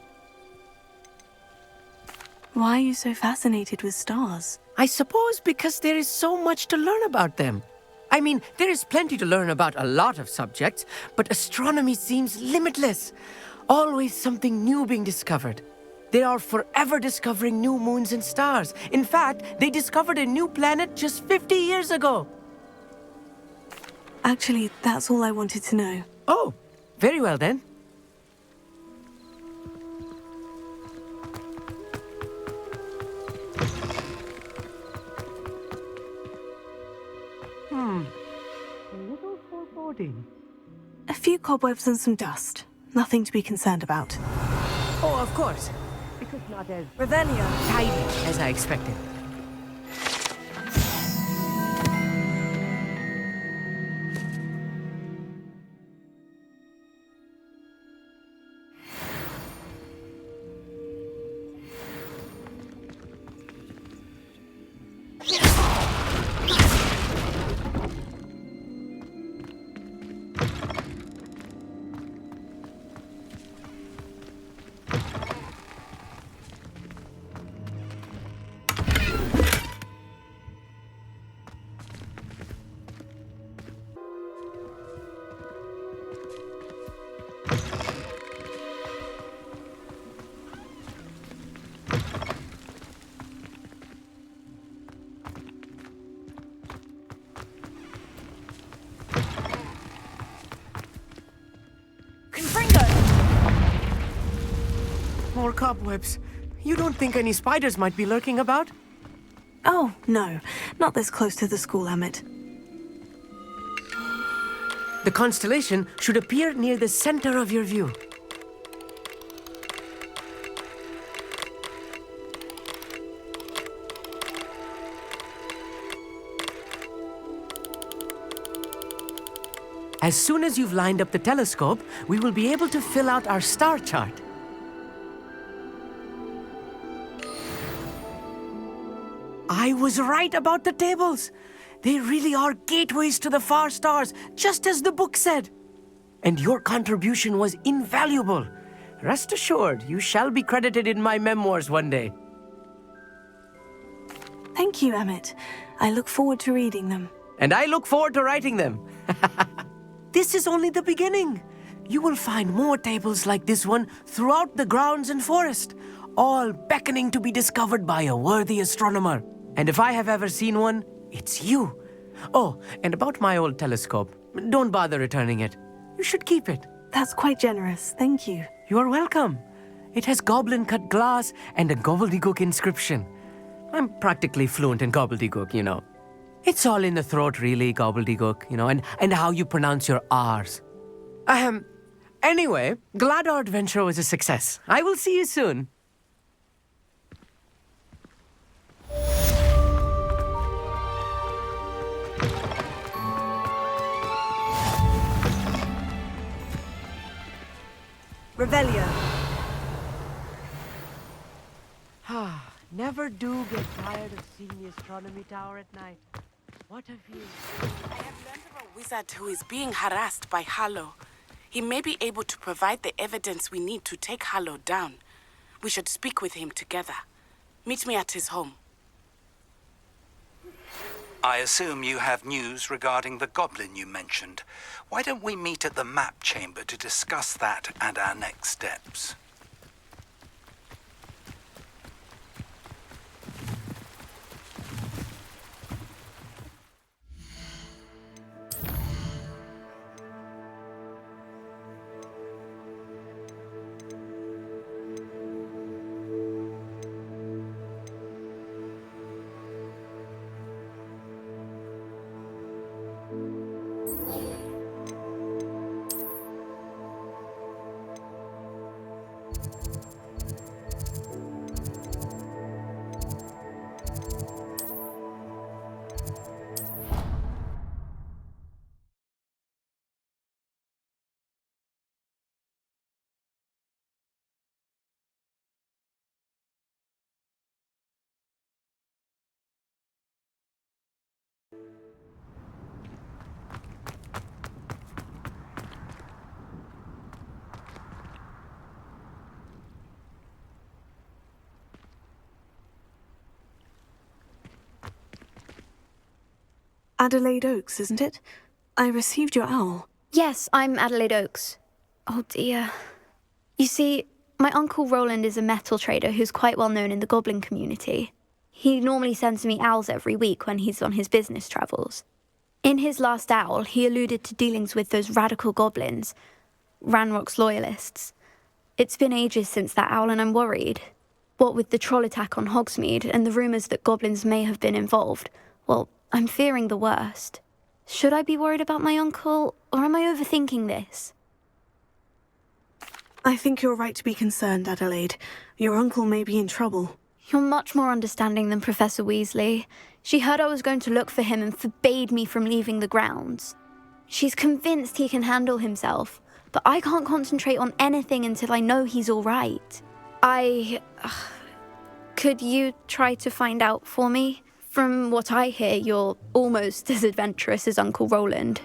Why are you so fascinated with stars? I suppose because there is so much to learn about them. I mean, there is plenty to learn about a lot of subjects, but astronomy seems limitless. Always something new being discovered. They are forever discovering new moons and stars. In fact, they discovered a new planet just 50 years ago. Actually, that's all I wanted to know. Oh, very well then. A little foreboding. A few cobwebs and some dust. Nothing to be concerned about. Oh, of course. Because not as Revelio. tidy as I expected. More cobwebs. You don't think any spiders might be lurking about? Oh, no. Not this close to the school, Amit. The constellation should appear near the center of your view. As soon as you've lined up the telescope, we will be able to fill out our star chart. I was right about the tables. They really are gateways to the far stars, just as the book said. And your contribution was invaluable. Rest assured, you shall be credited in my memoirs one day. Thank you, Amit. I look forward to reading them. And I look forward to writing them. This is only the beginning. You will find more tables like this one throughout the grounds and forest, all beckoning to be discovered by a worthy astronomer. And if I have ever seen one, it's you. Oh, and about my old telescope, don't bother returning it. You should keep it. That's quite generous. Thank you. You are welcome. It has goblin-cut glass and a gobbledygook inscription. I'm practically fluent in gobbledygook, you know. It's all in the throat, really, gobbledygook, you know, and how you pronounce your R's. Anyway, glad our adventure was a success. I will see you soon. Revelio. Never do get tired of seeing the astronomy tower at night. What a view. I have learned of a wizard who is being harassed by Hallow. He may be able to provide the evidence we need to take Hallow down. We should speak with him together. Meet me at his home. I assume you have news regarding the goblin you mentioned. Why don't we meet at the map chamber to discuss that and our next steps? Adelaide Oakes, isn't it? I received your owl. Yes, I'm Adelaide Oakes. Oh dear. You see, my uncle Rowland is a metal trader who's quite well known in the goblin community. He normally sends me owls every week when he's on his business travels. In his last owl, he alluded to dealings with those radical goblins, Ranrock's loyalists. It's been ages since that owl and I'm worried. What with the troll attack on Hogsmeade and the rumours that goblins may have been involved, well, I'm fearing the worst. Should I be worried about my uncle, or am I overthinking this? I think you're right to be concerned, Adelaide. Your uncle may be in trouble. You're much more understanding than Professor Weasley. She heard I was going to look for him and forbade me from leaving the grounds. She's convinced he can handle himself, but I can't concentrate on anything until I know he's all right. Could you try to find out for me? From what I hear, you're almost as adventurous as Uncle Rowland.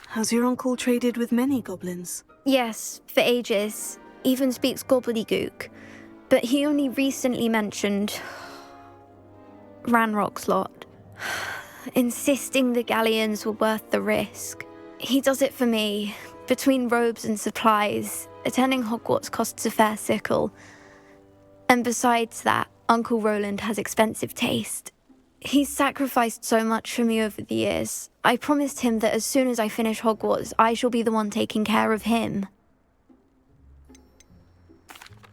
Has your uncle traded with many goblins? Yes, for ages. Even speaks gobbledygook. But he only recently mentioned Ranrock's lot, insisting the galleons were worth the risk. He does it for me. Between robes and supplies, attending Hogwarts costs a fair sickle. And besides that, Uncle Rowland has expensive taste. He's sacrificed so much for me over the years. I promised him that as soon as I finish Hogwarts, I shall be the one taking care of him.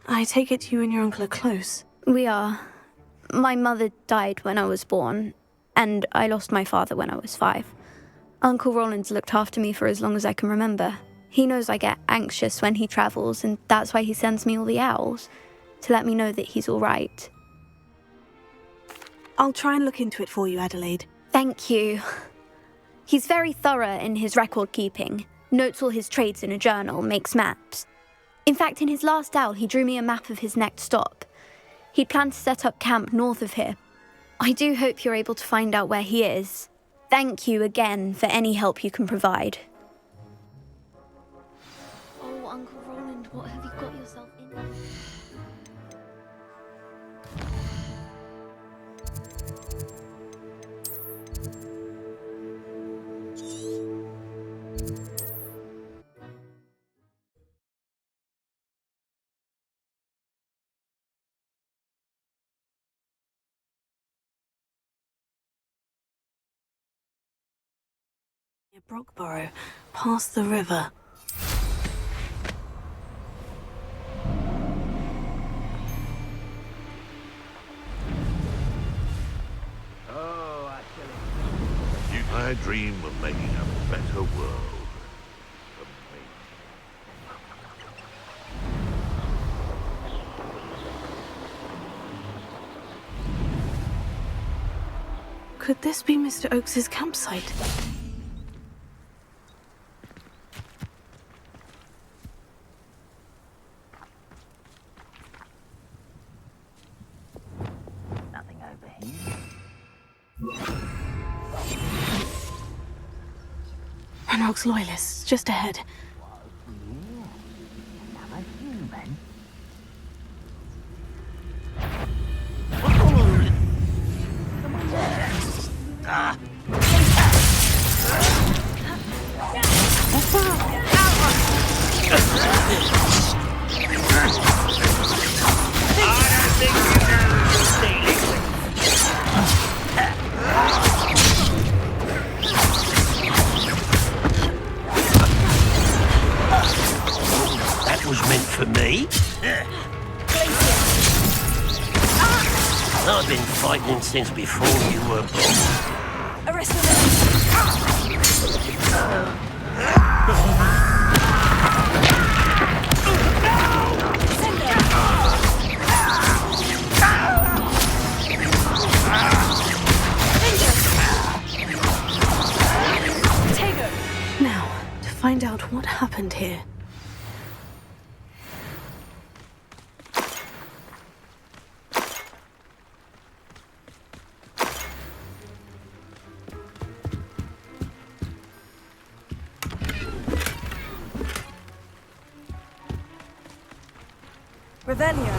I take it you and your uncle are close. We are. My mother died when I was born, and I lost my father when I was 5. Uncle Rowland's looked after me for as long as I can remember. He knows I get anxious when he travels, and that's why he sends me all the owls, to let me know that he's all right. I'll try and look into it for you, Adelaide. Thank you. He's very thorough in his record keeping, notes all his trades in a journal, makes maps. In fact, in his last owl, he drew me a map of his next stop. He'd planned to set up camp north of here. I do hope you're able to find out where he is. Thank you again for any help you can provide. Oh, Uncle Rowland, what have you got yourself in? Near Brockborough, past the river. I dream of making a better world. Could this be Mr. Oakes's campsite? Ranrock's loyalists, just ahead. That was meant for me. I've been fighting since before you were born. Arrest them. Now, to find out what happened here. Revelio.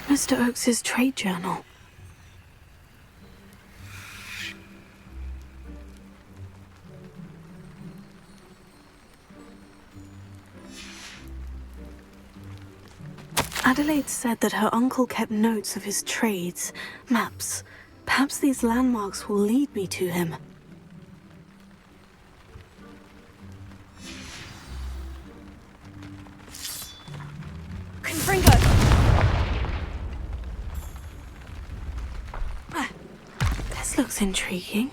Mr. Oakes' trade journal. Adelaide said that her uncle kept notes of his trades, maps. Perhaps these landmarks will lead me to him. Confringo! This looks intriguing.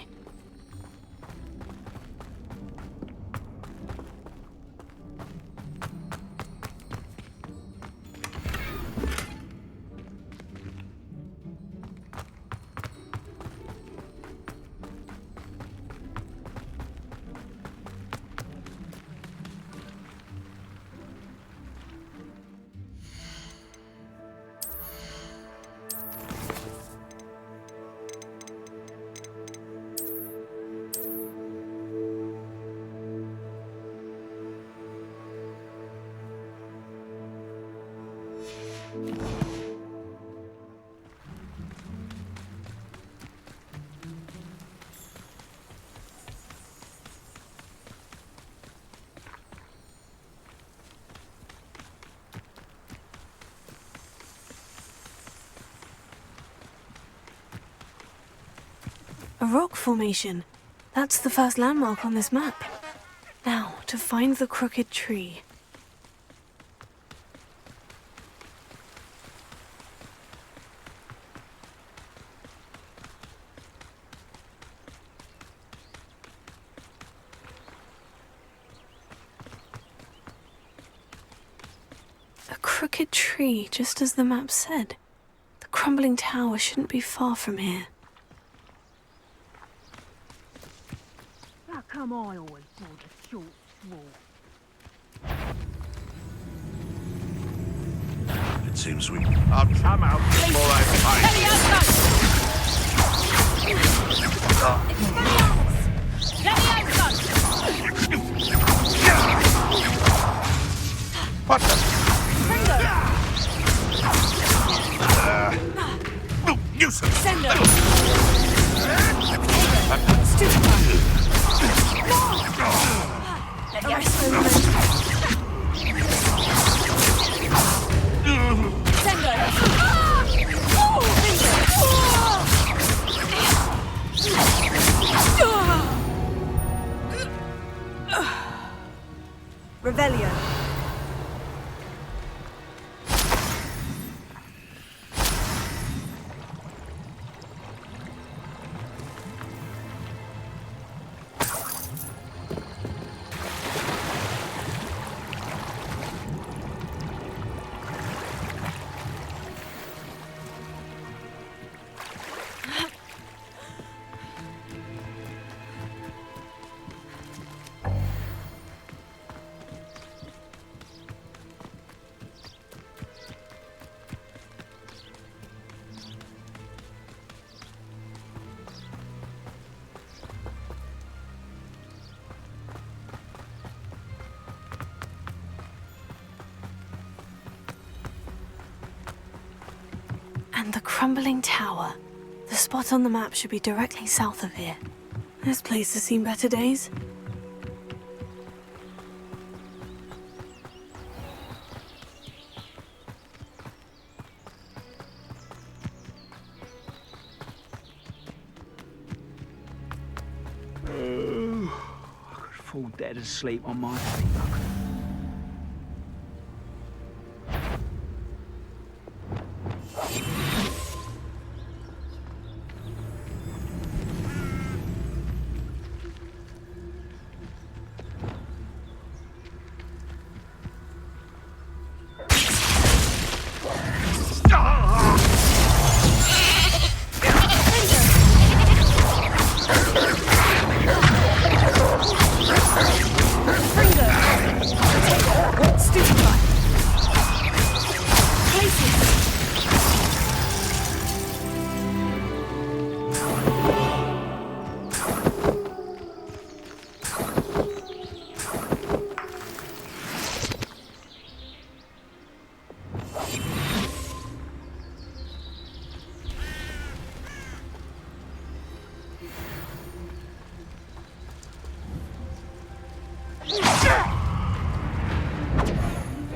A rock formation. That's the first landmark on this map. Now, to find the crooked tree. A crooked tree, just as the map said. The crumbling tower shouldn't be far from here. How come I always saw the short sword? It seems we... I'll come out before I fight. What the... Nuisance! Sender! Revelio. And the crumbling tower. The spot on the map should be directly south of here. This place has seen better days. I could fall dead asleep on my feet.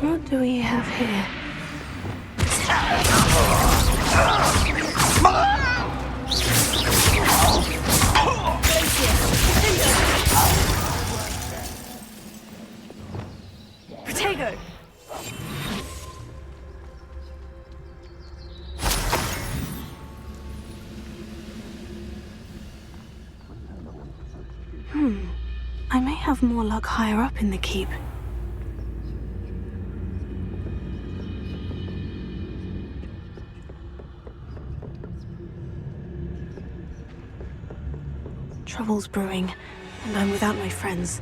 What do we have here? Protego! I may have more luck higher up in the keep. Trouble's brewing, and I'm without my friends.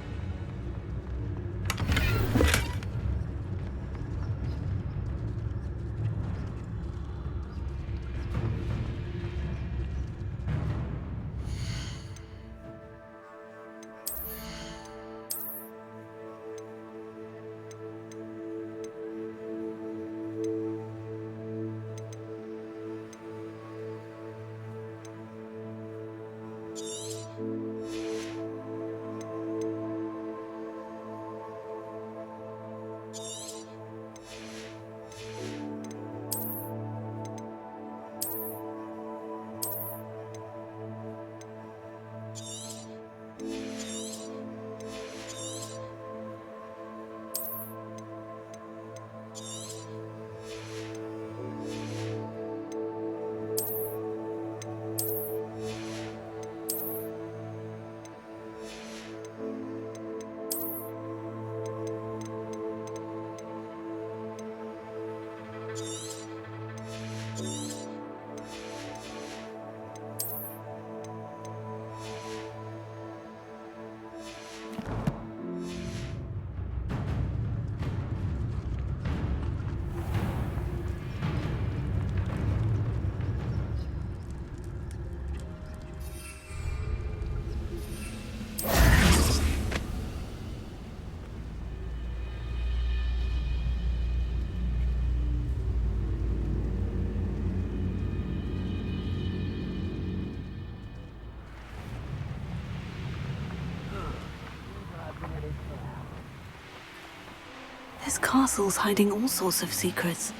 This castle's hiding all sorts of secrets.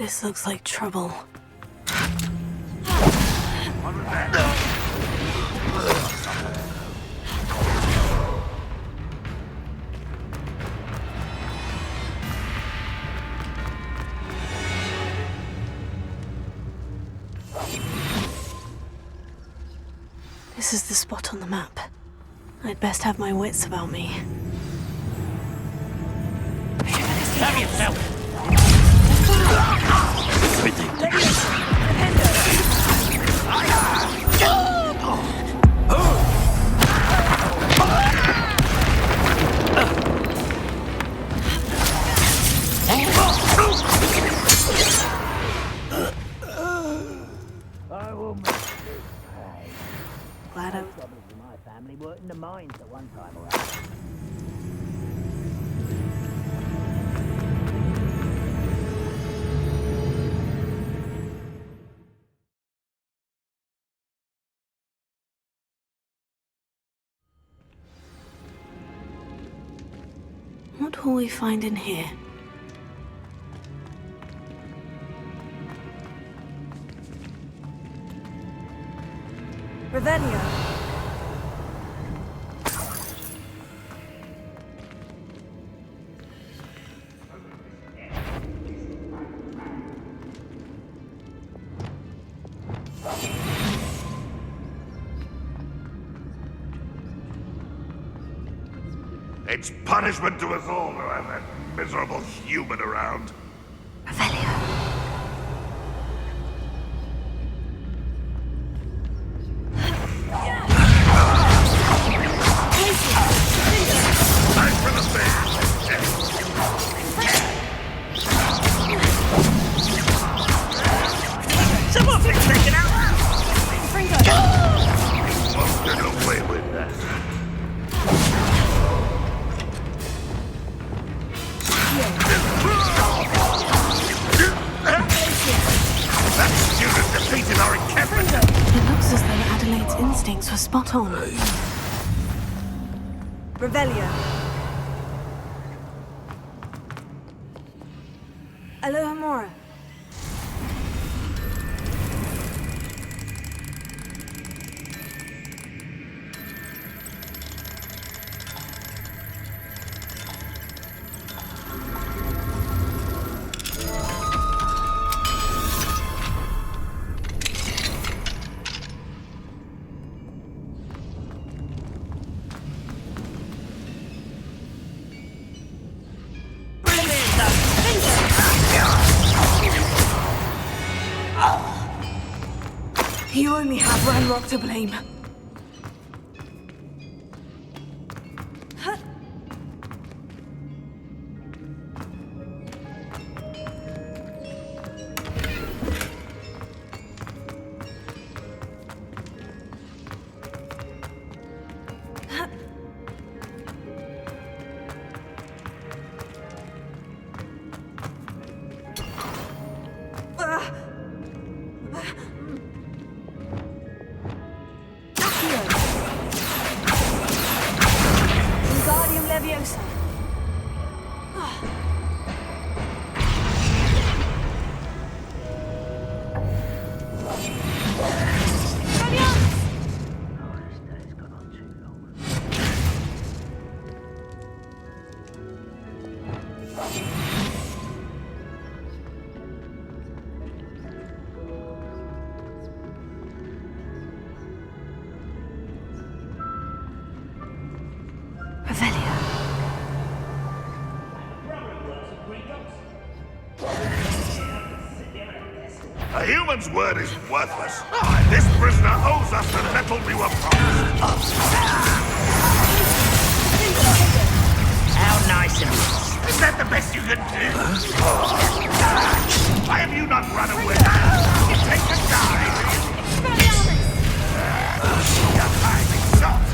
This looks like trouble. This is the spot on the map. I'd best have my wits about me. Have yourself! I will make this pay. Glad I'm... Goblins in my family worked in the mines at one time or other. What will we find in here? Revelio. It's punishment to us all to have that miserable human around. Someone please take it out! Won't get away with that. That student defeated our encampment! It looks as though Adelaide's instincts were spot on. Revelio. Alohomora. You only have Ranrock to blame. Wingardium Leviosa. A human's word is worthless. This prisoner owes us the metal we were promised. How nice of you. Is that the best you can do? Why have you not run away? You take to die. You're highly soft.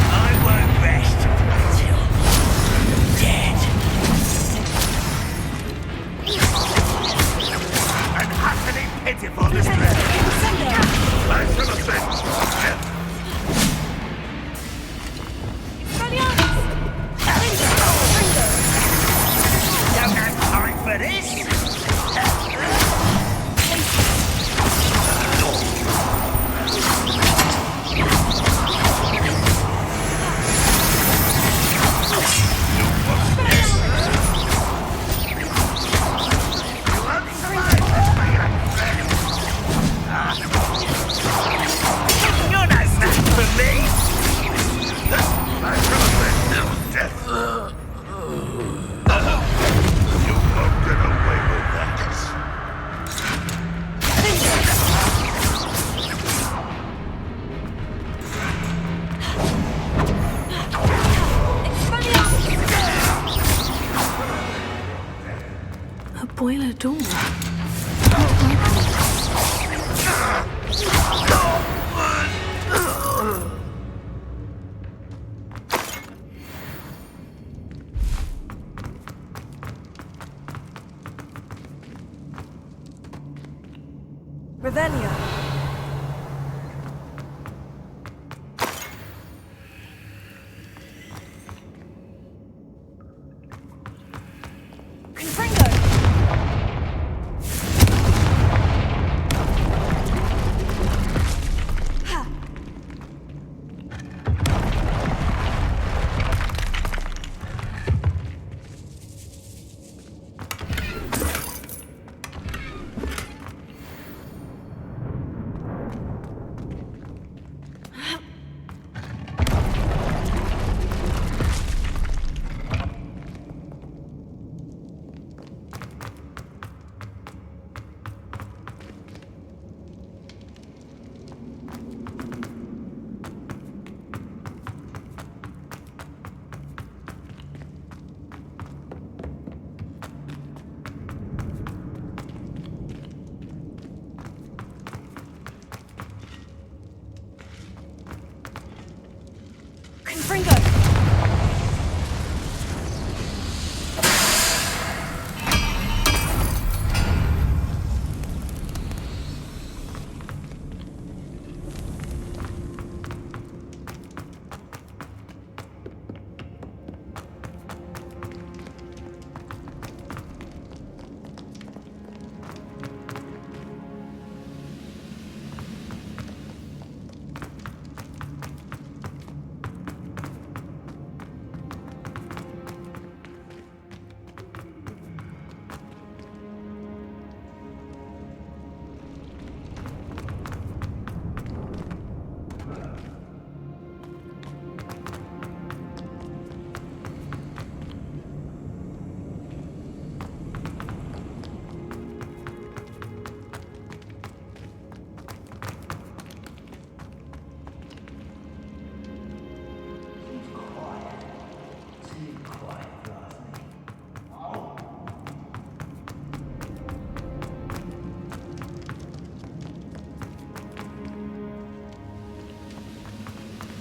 I won't rest until dead. An utterly pitiful display. I should have said boiler door. Revelio.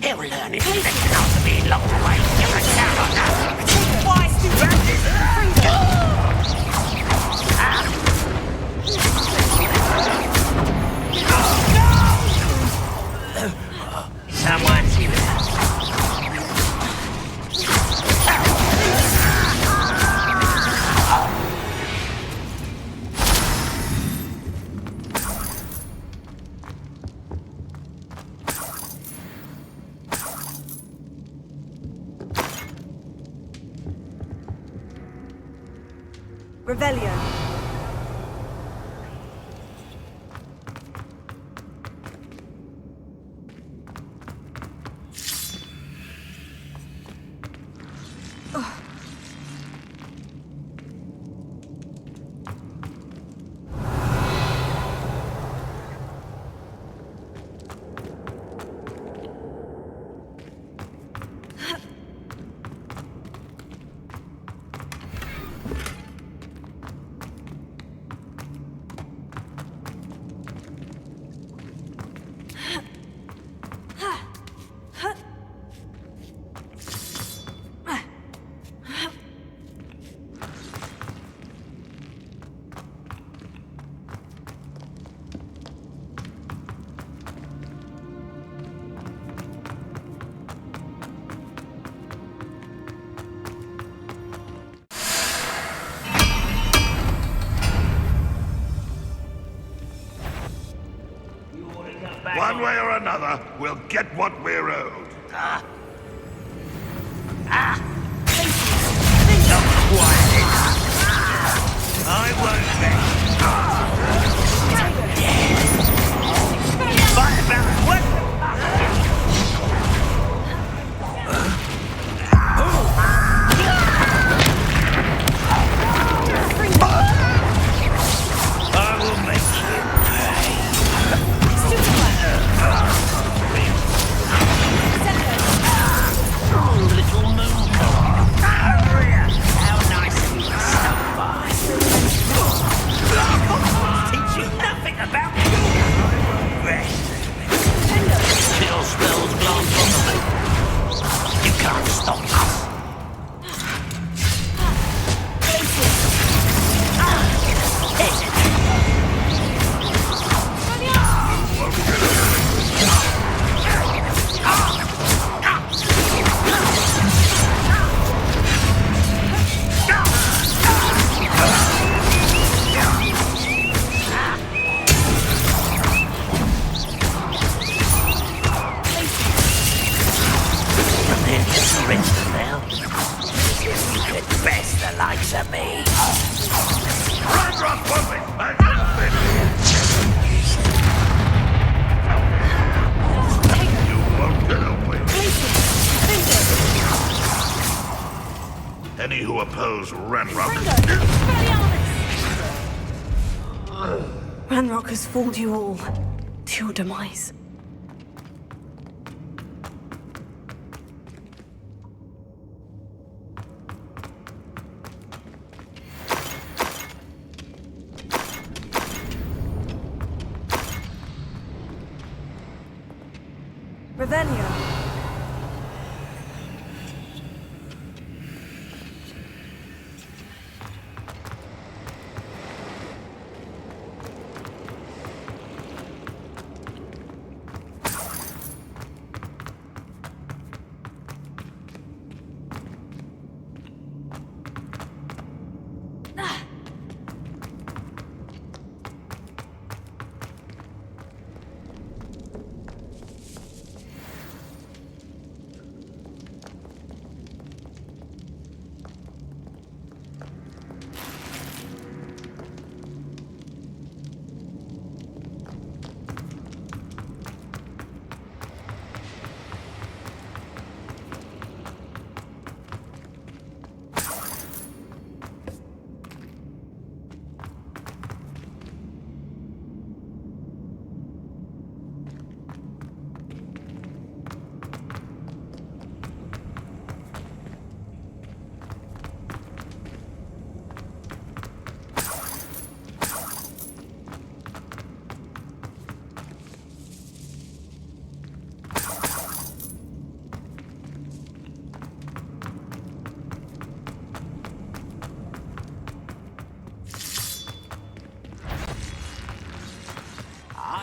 He'll learn his lesson after being locked away. You can count on that. Why, someone's here. Revelio. One way or another, we'll get what we're owed. I won't Fight about what? I will make you pay. Little moon. How nice of you to stop by. Princeton now. You could best the likes of me. Ranrock won't be smashed up in. You won't get away. Any who oppose Ranrock... Ranrock has fooled you all to your demise. Revelio.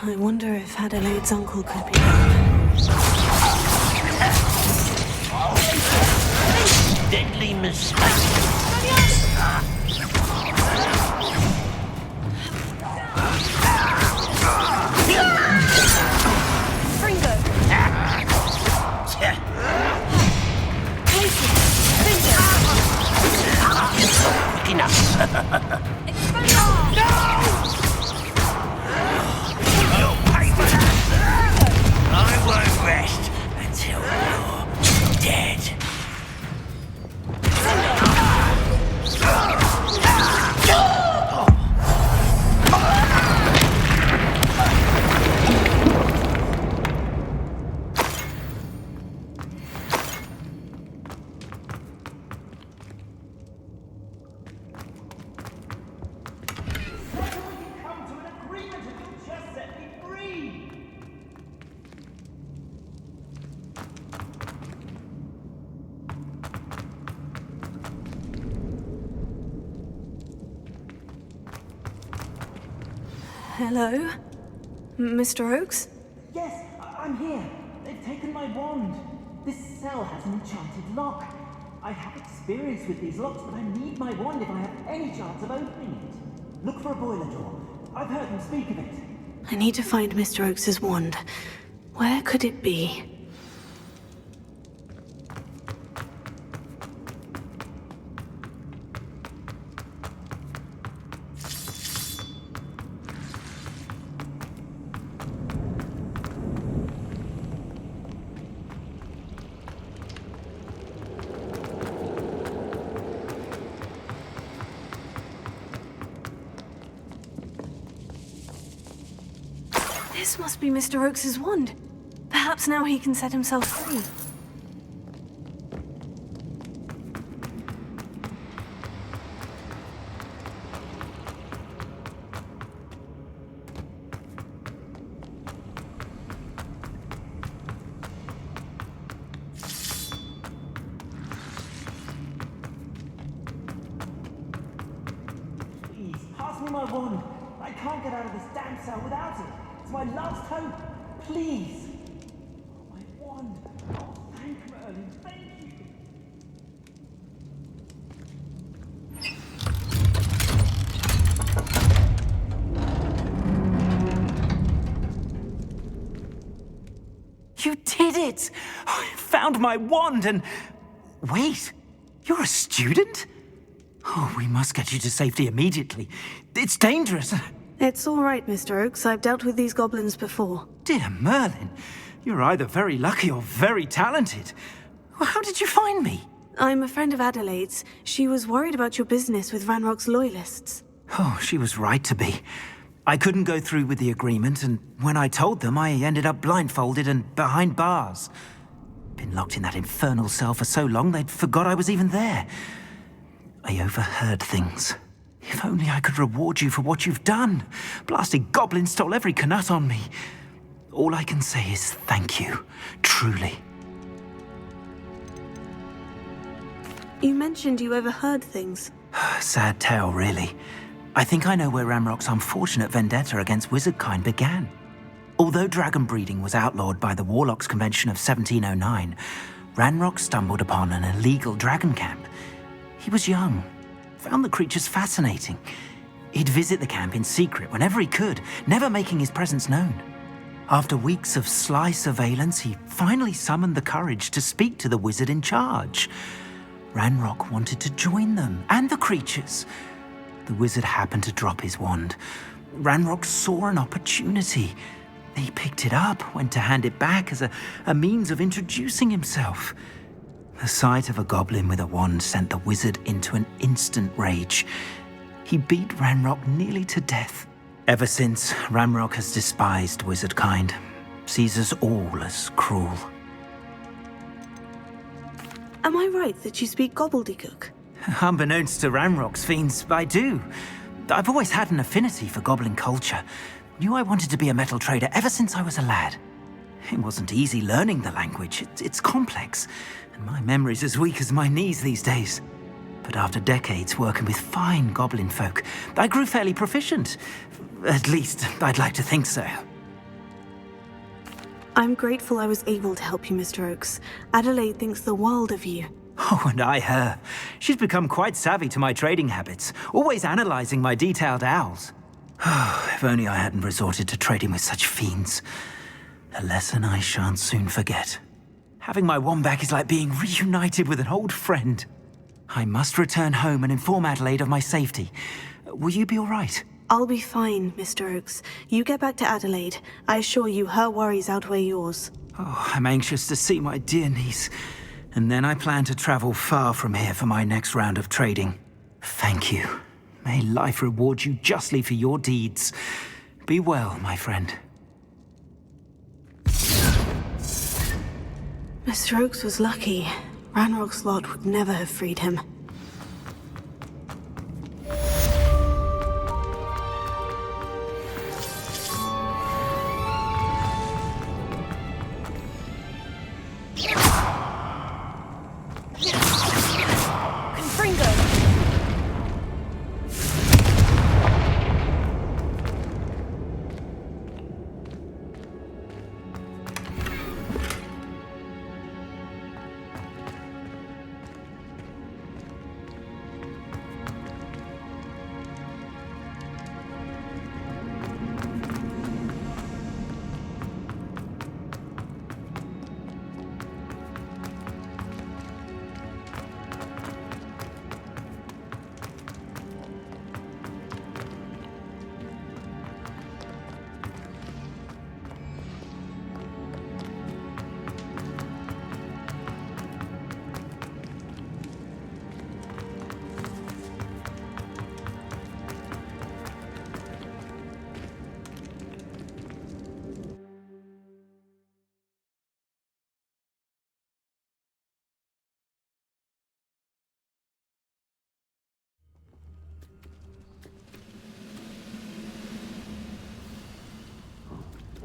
I wonder if Adelaide's uncle could be helped. Deadly mistake. Fringo. Quick enough. I won't rest until you're dead. Hello? Mr. Oakes? Yes, I'm here. They've taken my wand. This cell has an enchanted lock. I have experience with these locks, but I need my wand if I have any chance of opening it. Look for a boiler door. I've heard them speak of it. I need to find Mr. Oakes' wand. Where could it be? This must be Mr. Oakes' wand. Perhaps now he can set himself free. Please, pass me my wand. I can't get out of this damn cell without it. It's my last hope. Please. My wand. Oh, thank Merlin. Thank you. You did it! I found my wand and Wait, you're a student? Oh, we must get you to safety immediately. It's dangerous. It's all right, Mr. Oakes. I've dealt with these goblins before. Dear Merlin, you're either very lucky or very talented. Well, how did you find me? I'm a friend of Adelaide's. She was worried about your business with Ranrock's loyalists. Oh, she was right to be. I couldn't go through with the agreement, and when I told them, I ended up blindfolded and behind bars. Been locked in that infernal cell for so long, they'd forgot I was even there. I overheard things. If only I could reward you for what you've done. Blasted goblin stole every canut on me. All I can say is thank you, truly. You mentioned you overheard things. Sad tale, really. I think I know where Ranrock's unfortunate vendetta against wizardkind began. Although dragon breeding was outlawed by the Warlocks Convention of 1709, Ranrock stumbled upon an illegal dragon camp. He was young, found the creatures fascinating. He'd visit the camp in secret whenever he could, never making his presence known. After weeks of sly surveillance, he finally summoned the courage to speak to the wizard in charge. Ranrock wanted to join them, and the creatures. The wizard happened to drop his wand. Ranrock saw an opportunity. He picked it up, went to hand it back as a means of introducing himself. The sight of a goblin with a wand sent the wizard into an instant rage. He beat Ranrock nearly to death. Ever since, Ranrock has despised wizardkind, sees us all as cruel. Am I right that you speak gobbledygook? Unbeknownst to Ranrock's fiends, I do. I've always had an affinity for goblin culture. Knew I wanted to be a metal trader ever since I was a lad. It wasn't easy learning the language. It's complex, and my memory's as weak as my knees these days. But after decades working with fine goblin folk, I grew fairly proficient. At least, I'd like to think so. I'm grateful I was able to help you, Mr. Oakes. Adelaide thinks the world of you. Oh, and I her. She's become quite savvy to my trading habits, always analyzing my detailed owls. If only I hadn't resorted to trading with such fiends. A lesson I shan't soon forget. Having my wand back is like being reunited with an old friend. I must return home and inform Adelaide of my safety. Will you be all right? I'll be fine, Mr. Oakes. You get back to Adelaide. I assure you her worries outweigh yours. Oh, I'm anxious to see my dear niece. And then I plan to travel far from here for my next round of trading. Thank you. May life reward you justly for your deeds. Be well, my friend. Mr. Oakes was lucky. Ranrock's lot would never have freed him.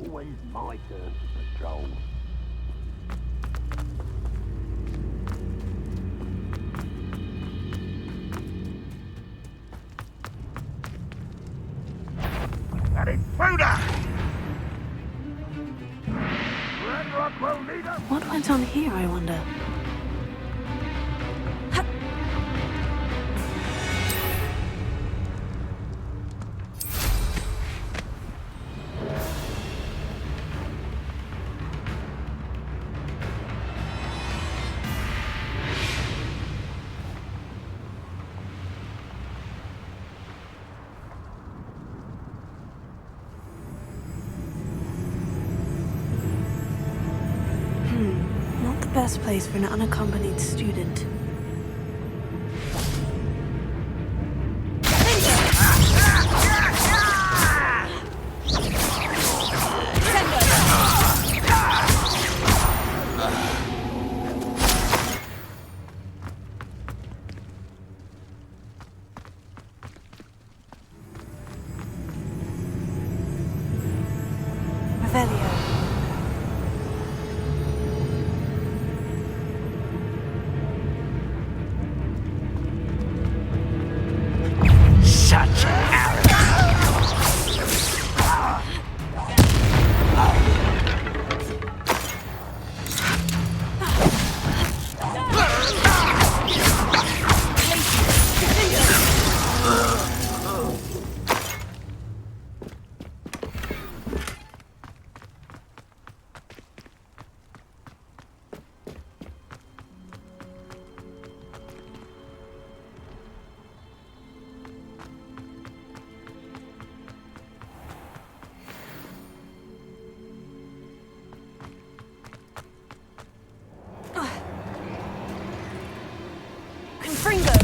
Always my turn to patrol. An intruder! Ranrock will lead us. What went on here, I wonder? best place for an unaccompanied student? Such arrogance. Confringo!